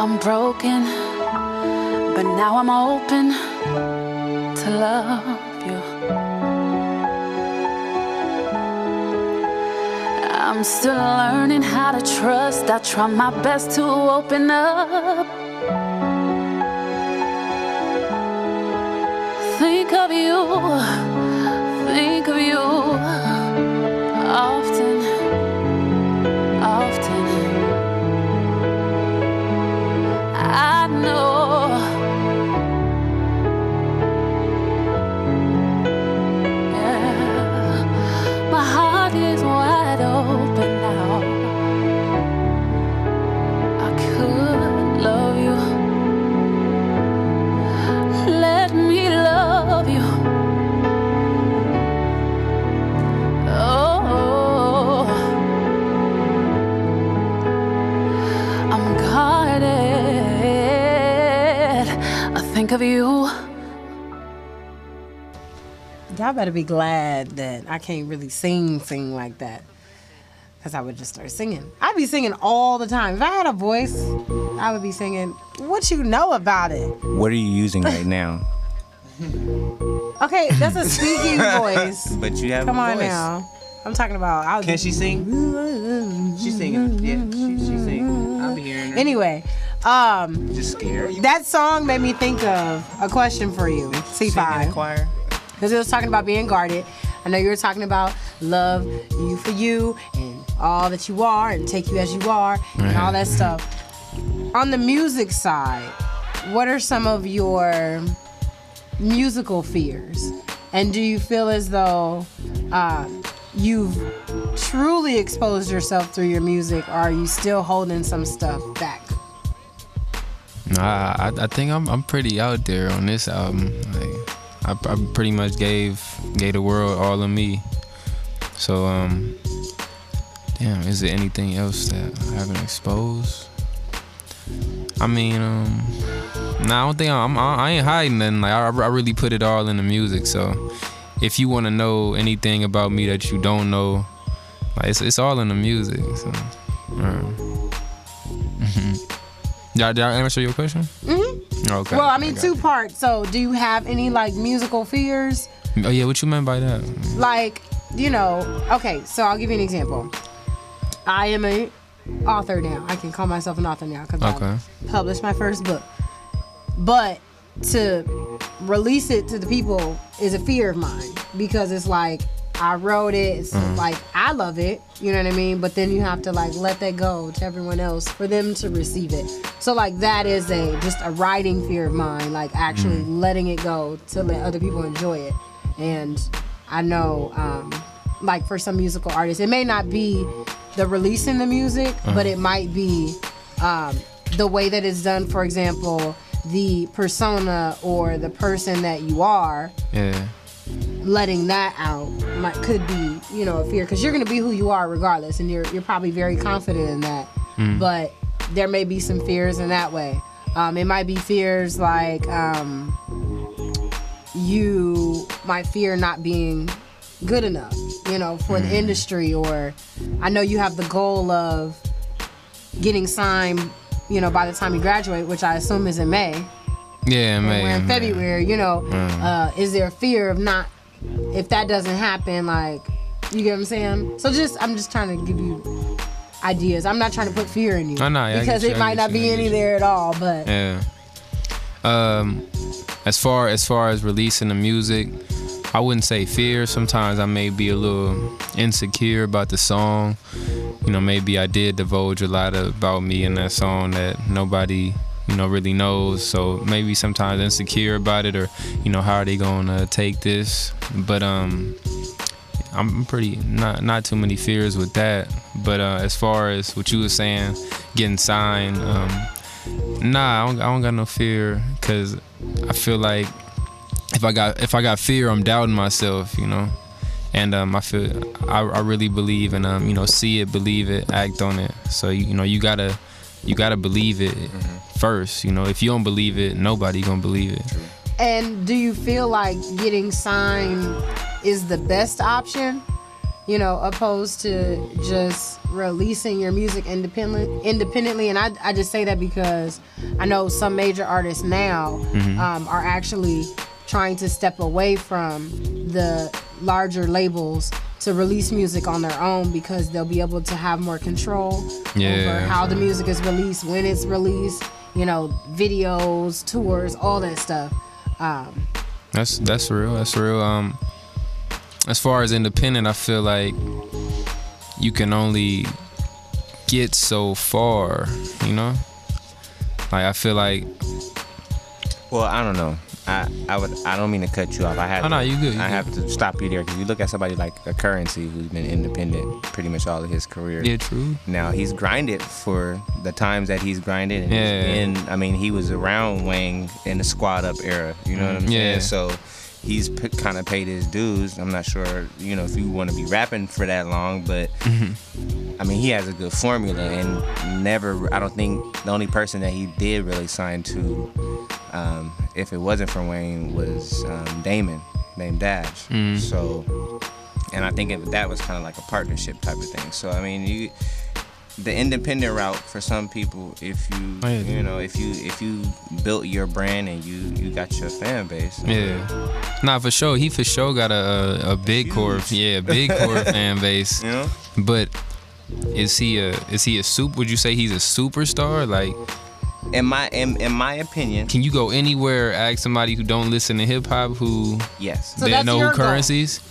I'm broken, but now I'm open to love you. I'm still learning how to trust. I try my best to open up. Think of you often, often. I know. Yeah. My heart is wide open now. I could love you. Let me love you. Oh, I'm guarded. I think of you. Y'all better be glad that I can't really sing like that, because I would just start singing. I'd be singing all the time. If I had a voice, I would be singing. What you know about it? What are you using right now? Okay, that's a speaking voice. But you have Come a on voice. now. I'm talking about. Can she sing? She's singing. Yeah, she sing. I'll be hearing her. Anyway, Just scared. that song made me think of a question for you, C5. Choir. Because it was talking about being guarded. I know you were talking about love you for you and all that you are and take you as you are and all that stuff. On the music side, what are some of your musical fears? And do you feel as though you've truly exposed yourself through your music, or are you still holding some stuff back? Nah, I think I'm pretty out there on this album. Like, I pretty much gave the world all of me. So damn, is there anything else that I haven't exposed? I mean, nah, I don't think I ain't hiding nothing. Like I really put it all in the music. So if you want to know anything about me that you don't know, like it's all in the music. So, Did I answer your question? Mm-hmm. Okay. Well, I mean, 2 parts. So, do you have any like musical fears? Oh yeah, what you meant by that? Like, okay, so I'll give you an example. I am a author now. I can call myself an author now because Okay. I published my first book. But to release it to the people is a fear of mine because it's like I wrote it. It's like I love it. You know what I mean? But then you have to like let that go to everyone else for them to receive it. So like that is just a writing fear of mine. Like actually letting it go to let other people enjoy it. And I know, like for some musical artists, it may not be the releasing the music, but it might be the way that it's done. For example, the persona or the person that you are. Yeah. Letting that out could be, a fear because you're gonna be who you are regardless, and you're probably very confident in that. But there may be some fears in that way. It might be fears like you might fear not being good enough, for the industry, or I know you have the goal of getting signed, by the time you graduate, which I assume is in May. Yeah, May. We're in May. February, is there a fear of not, if that doesn't happen, like, you get what I'm saying? So I'm just trying to give you ideas. I'm not trying to put fear in you. Because it might not be any there at all, but. Yeah. As far as releasing the music, I wouldn't say fear. Sometimes I may be a little insecure about the song. Maybe I did divulge a lot about me in that song that nobody, really knows. So maybe sometimes insecure about it, or, how are they gonna take this? But I'm pretty not too many fears with that. But as far as what you were saying, getting signed, nah, I don't got no fear, cause I feel like if I got fear, I'm doubting myself, and I really believe in see it, believe it, act on it. So you gotta believe it first. If you don't believe it, nobody gonna believe it. And do you feel like getting signed is the best option, opposed to just releasing your music independently? And I just say that because I know some major artists now are actually trying to step away from the larger labels to release music on their own because they'll be able to have more control over how the music is released, when it's released, videos, tours, all that stuff. That's real. That's real. As far as independent, I feel like you can only get so far, Like I feel like. Well, I don't know. I don't mean to cut you off. You good. I have to stop you there because you look at somebody like a Currency who's been independent pretty much all of his career. Yeah, true. Now he's grinded for the times that he's grinded, and he was around Wayne in the Squad Up era. You know what I'm saying? So he's kind of paid his dues. I'm not sure, if you want to be rapping for that long, but he has a good formula, and I don't think the only person that he did really sign to, if it wasn't for Wayne, was Damon, named Dash. So, and I think that was kind of like a partnership type of thing. So, the independent route for some people, if you, if you built your brand and you got your fan base. Nah, for sure. He for sure got a big core, big core fan base. But is he a would you say he's a superstar? Like, in my opinion, can you go anywhere, ask somebody who don't listen to hip hop who they know who Currencies?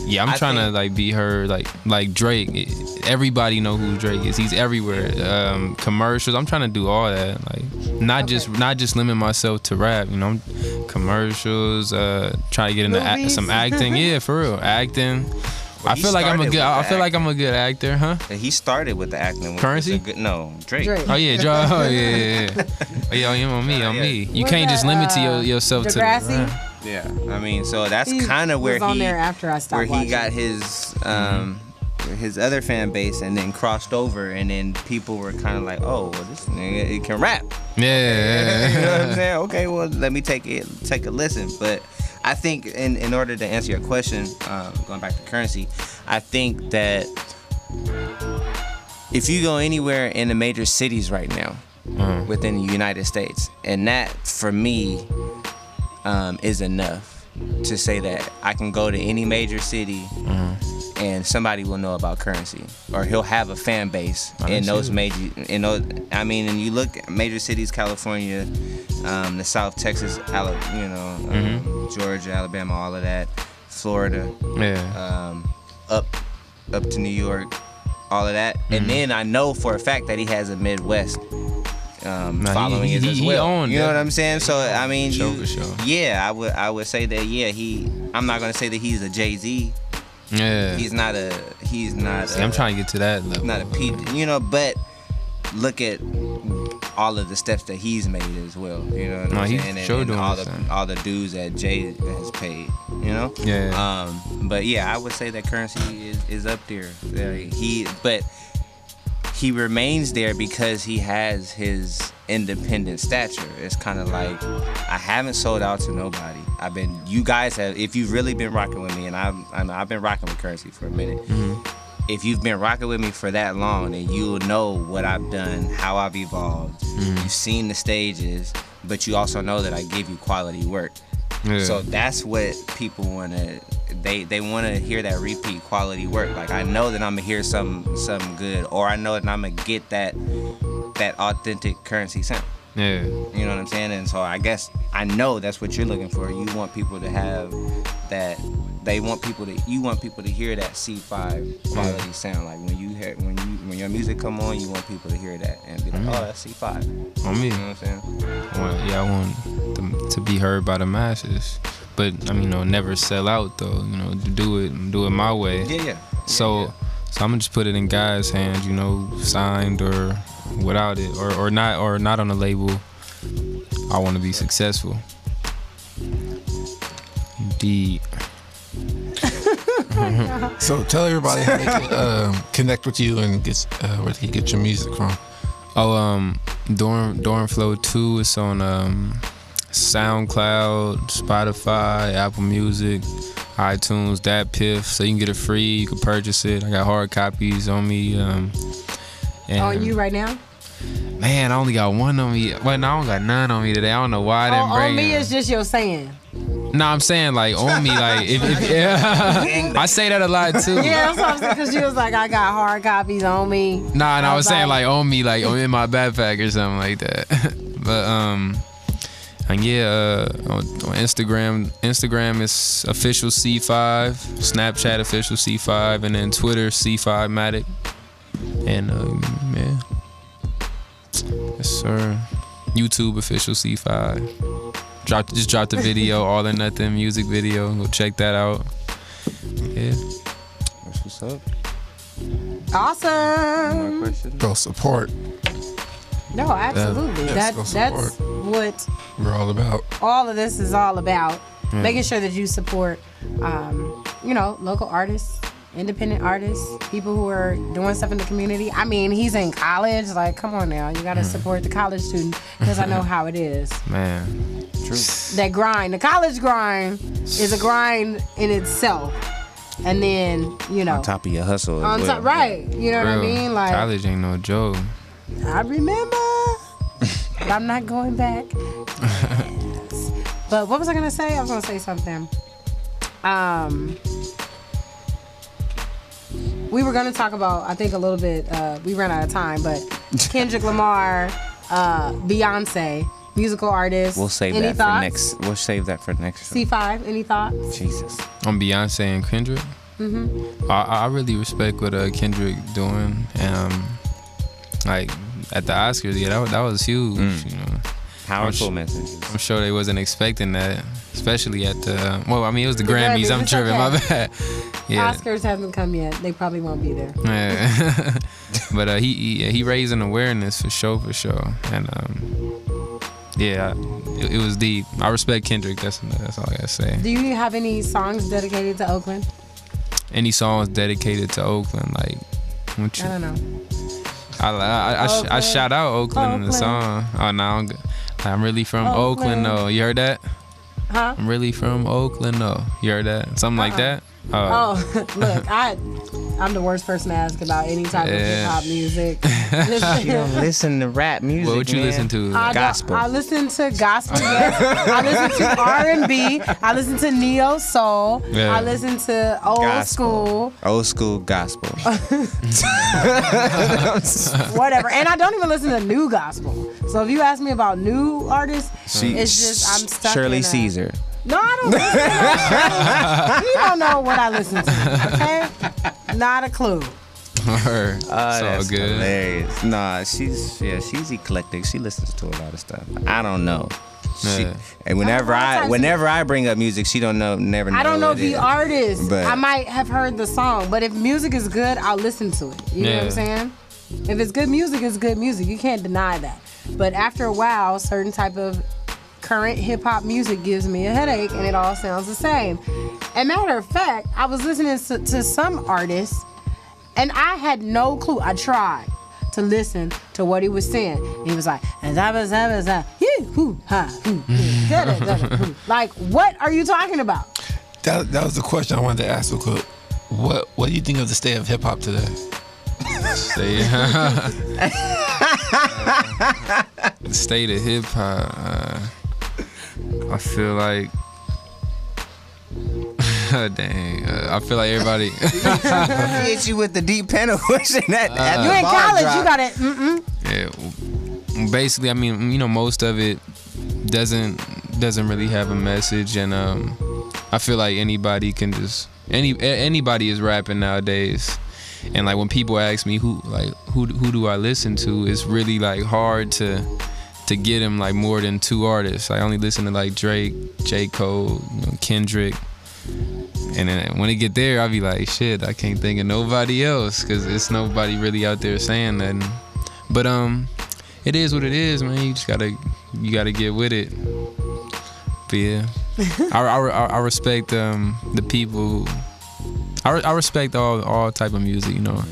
Yeah, I'm trying to like be heard, like Drake. Everybody know who Drake is. He's everywhere. Commercials. I'm trying to do all that. Like not just limit myself to rap. Commercials. Try to get into some acting. Yeah, for real, acting. Well, I feel like I'm a good actor, huh? He started with the acting. Currency? Drake. Oh yeah, Drake. Oh yeah. Oh yeah, on me. You can't just limit yourself to the Yeah, so that's kind of where he got his other fan base, and then crossed over, and then people were kind of like, oh, well, this nigga, he can rap. Yeah. You know what I'm saying? Okay, well, let me take a listen. But I think in order to answer your question, going back to Currency, I think that if you go anywhere in the major cities right now within the United States, and that for me is enough to say that I can go to any major city and somebody will know about Currency, or he'll have a fan base in those major, and you look at major cities, California, the South, Texas, Georgia, Alabama, all of that, Florida, up to New York, all of that, and then I know for a fact that he has a Midwest following as well. You know what I'm saying? So I mean, yeah, I would say that I'm not gonna say that he's a Jay-Z. Yeah. He's not. See, I'm trying to get to that level. Not a P, but look at all of the steps that he's made as well. You know what I'm saying? And all the dues that Jay has paid. You know? Yeah. But yeah, I would say that Currency is up there. But he remains there because he has his independent stature. It's kind of like, I haven't sold out to nobody. You guys have, if you've really been rocking with me, and I've been rocking with Currency for a minute. If you've been rocking with me for that long, then you'll know what I've done, how I've evolved. You've seen the stages, but you also know that I give you quality work. Yeah. So that's what people want to, they want to hear, that repeat quality work. Like, I know that I'm going to hear something good, or I know that I'm going to get that authentic Currency sound. Yeah. You know what I'm saying? And so I guess I know that's what you're looking for. You want people to have that, you want people to hear that C5 quality sound. Like when your music come on, you want people to hear that and be like, oh, that's C5. On me. You know what I'm saying? Well, yeah, I want them to be heard by the masses. But I mean, never sell out though. Do it my way. Yeah. So I'm gonna just put it in guys' hands. Signed or without it, or not on a label. I want to be successful. Indeed. So tell everybody how they can connect with you and where they can get your music from. Dorm Flow 2 is on SoundCloud, Spotify, Apple Music, iTunes, DatPiff. So you can get it free. You can purchase it. I got hard copies on me. On you right now? Man, I only got one on me. Well, no, I don't got none on me today. I don't know why I didn't bring on me is just your saying. No, I'm saying like on me, like if I say that a lot too. Yeah, that's what I'm saying, because she was like, I got hard copies on me. Nah, I was saying like on me, like in my backpack or something like that. But and yeah, on Instagram is official C5, Snapchat official C5, and then Twitter C5matic, and yeah, yes sir, YouTube official C5. Just dropped the video, All or Nothing music video. Go check that out. Yeah. That's what's up. Awesome. More questions? Go support. No, absolutely. That's what we're all about. All of this is all about. Making sure that you support, local artists, independent artists, people who are doing stuff in the community. I mean, he's in college. Like, come on now. You got to support the college student, because I know how it is. Man. True. That grind. The college grind is a grind in itself. And then, on top of your hustle. On top, right. You know what I mean? Like, college ain't no joke. I remember. But I'm not going back. Yes. But what was I going to say? I was going to say something. We were going to talk about, I think a little bit, we ran out of time, but Kendrick Lamar, Beyonce, musical artist. We'll save that for next show. C5, any thoughts? Jesus. On Beyonce and Kendrick? Mm-hmm. I really respect what Kendrick doing. Like at the Oscars, that was huge. Powerful message. I'm sure they wasn't expecting that, especially at the. Well, I mean, it was the Grammys. I'm tripping. Okay. My bad. Yeah. Oscars haven't come yet. They probably won't be there. Yeah. But he raising awareness for sure, and yeah, it was deep. I respect Kendrick. That's all I gotta say. Do you have any songs dedicated to Oakland? Any songs dedicated to Oakland? Like, I don't know. I shout out Oakland in the song. Oh no, I'm really from Oakland though. You heard that? Huh? I'm really from Oakland though. You heard that? Something like that? Look, I'm the worst person to ask about any type of hip hop music. She don't listen to rap music. What you man. listen to? Gospel. I listen to gospel. Yes. I listen to R&B. I listen to neo soul. Yeah. I listen to old school. Old school gospel. Whatever. And I don't even listen to new gospel. So if you ask me about new artists, it's just I'm stuck Shirley in Caesar. No, I don't listen to You don't know what I listen to, okay? Not a clue. It's all That's good. hilarious. Nah, she's eclectic. She listens to a lot of stuff. I don't know. And whenever I bring up music, she don't know. Never know. I don't know what it the is. artist. But I might have heard the song, but if music is good, I'll listen to it. You know what I'm saying? If it's good music, it's good music. You can't deny that. But after a while, certain type of current hip hop music gives me a headache, and it all sounds the same. And matter of fact, I was listening to some artists, and I had no clue. I tried to listen to what he was saying. He was like, like, what are you talking about? That was the question I wanted to ask real quick. What do you think of the state of hip hop today? State of hip hop. I feel like. Dang. I feel like everybody. Hit you with the deep panel question. You in college, you got it. Yeah. Basically, I mean, you know, most of it doesn't really have a message, and I feel like anybody can just anybody is rapping nowadays. And like when people ask me who do I listen to, it's really like hard to get them like more than two artists. I only listen to like Drake, J. Cole, Kendrick. And then when it get there, I'll be like, shit, I can't think of nobody else, because it's nobody really out there saying nothing. But it is what it is, man. You just gotta get with it. But yeah, I respect the people. I respect all type of music, you know.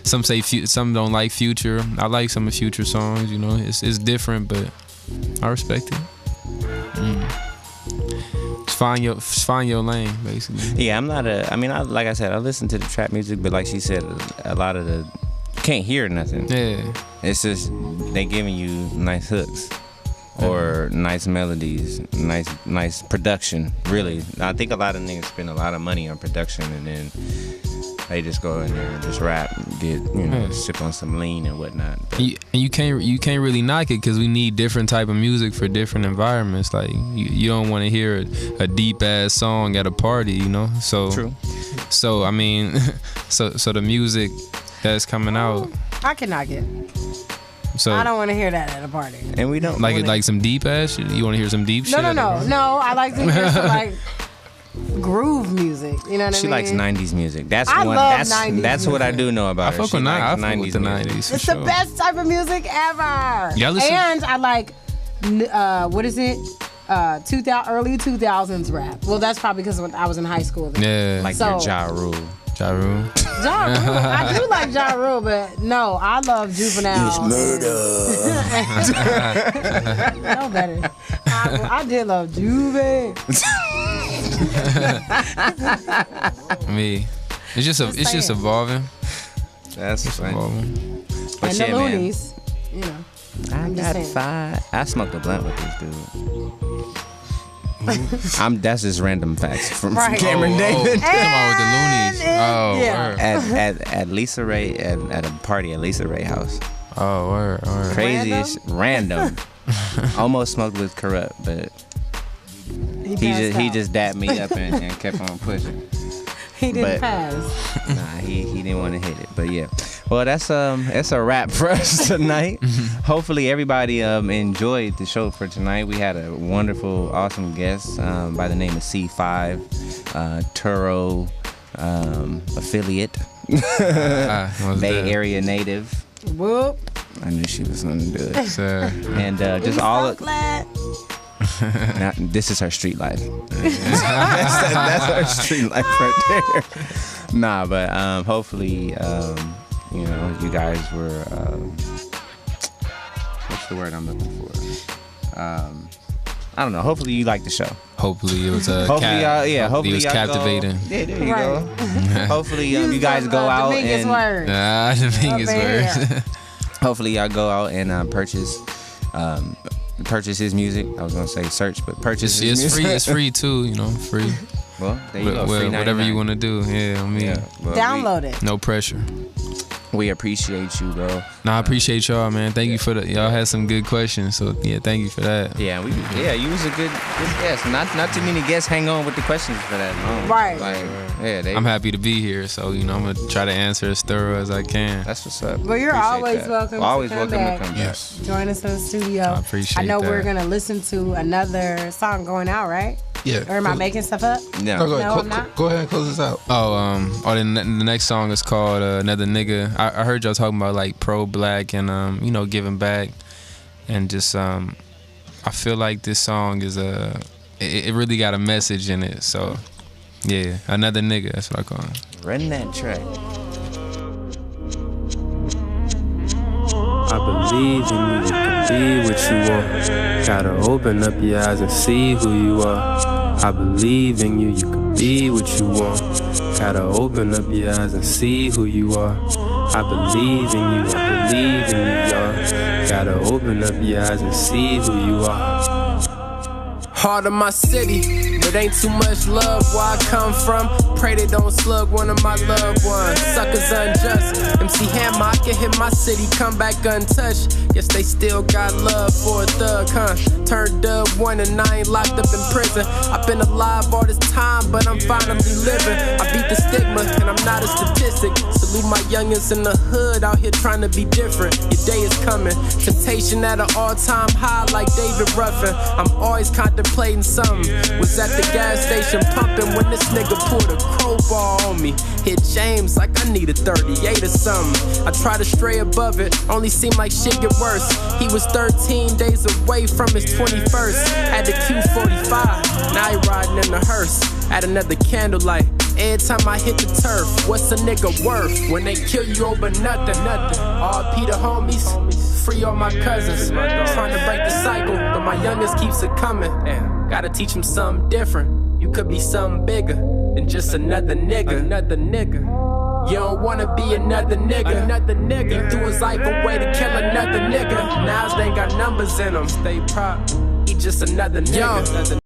Some say some don't like Future. I like some of Future songs, you know. It's different, but I respect it. Find your lane, basically. Yeah, I'm not like I said, I listen to the trap music, but like she said, a lot of you can't hear nothing. Yeah. It's just they giving you nice hooks or nice melodies, nice production. Really, I think a lot of niggas spend a lot of money on production, and then they just go in there and just rap, and get sip on some lean and whatnot. And you can't really knock it, because we need different type of music for different environments. Like you don't want to hear a deep ass song at a party, you know. So true. So I mean, so the music that's coming out, I can knock it. So I don't want to hear that at a party. And we don't like some deep ass shit. You want to hear some deep shit? No. I like to hear some like groove music. You know what I mean? She likes 90s music. That's I love 90s that's what I do know about her. I fuck with 90s music. It's the best type of music ever. Yeah, listen. And I like what is it? Early 2000s rap. Well, that's probably because when I was in high school. Yeah, like your Ja Rule. Ja Rule. Ja Rule. I do like Ja Rule, but no, I love Juvenile. It's murder. No better. I did love Juve. Me. It's just evolving. That's funny. Evolving. But and yeah, the man. Loonies, you know. I got five. I smoked a blunt with this dude. That's just random facts from Cameron David. Come on with the Loonies. Yeah. At Lisa Ray at a party at Lisa Ray house. Oh, word. Craziest, random. Almost smoked with Corrupt, but he just dapped me up and kept on pushing. He didn't pass. Nah, he didn't want to hit it. But yeah. Well, that's a wrap for us tonight. Hopefully everybody enjoyed the show for tonight. We had a wonderful, awesome guest by the name of C5, Turo affiliate, Bay Area native. Whoop. I knew she was gonna do it. Sir. And just all of. This is her street life. that's her street life right there. Nah, but hopefully, you guys were. What's the word I'm looking for? I don't know. Hopefully you liked the show. Hopefully it was hopefully it was captivating. Yeah, there you go. Hopefully you guys go out and. Word. The biggest word. hopefully y'all go out and purchase his music. I was gonna say search, but purchase his music. Free. It's free too. You know, free. Well, there you go. Free whatever you want to do. Yeah, I mean, download it. No pressure. We appreciate you, bro. No, I appreciate y'all, man. Thank you for y'all had some good questions. So yeah, thank you for that. Yeah, you was a good guest. Not too many guests hang on with the questions for that long. Right. Like, I'm happy to be here. So I'm gonna try to answer as thorough as I can. That's what's up. Well, you're always welcome. Always to come welcome back. to come back. Yes. Join us in the studio. I appreciate I know that. we're gonna listen to another song going out, right? Yeah. Or am I making stuff up? No. Go ahead. I'm not. Go ahead and close this out. The next song is called Another Nigga. I heard y'all talking about like pro-black and giving back, and just I feel like this song is it really got a message in it. So yeah, Another Nigga. That's what I call it. Run that track. I believe in you to be what you want. Gotta open up your eyes and see who you are. I believe in you can be what you want. Gotta open up your eyes and see who you are. I believe in you, y'all. Gotta open up your eyes and see who you are. Heart of my city, but ain't too much love where I come from. Pray they don't slug one of my loved ones. Suckers unjust. MC Hammer, I can hit my city, come back untouched. Guess they still got love for a thug, huh? Turned dub one and I ain't locked up in prison. I've been alive all this time, but I'm finally living. I beat the stigma and I'm not a statistic. Salute my youngins in the hood out here trying to be different. Your day is coming. Temptation at an all-time high like David Ruffin. I'm always contemplating something. Was at the gas station pumping when this nigga pulled a crowbar on me. Hit James like I need a 38 or something. I try to stray above it, only seem like shit get worse. He was 13 days away from his 21st. Had the Q45, now he riding in the hearse. At another candlelight, every time I hit the turf. What's a nigga worth when they kill you over nothing? RP the homies, free all my cousins. Trying to break the cycle, but my youngest keeps it coming. Gotta teach him something different. You could be something bigger than just another nigga. You don't wanna be another nigga. He threw his life away to kill another nigga. Now they ain't got numbers in him. Stay proud. He just another nigga.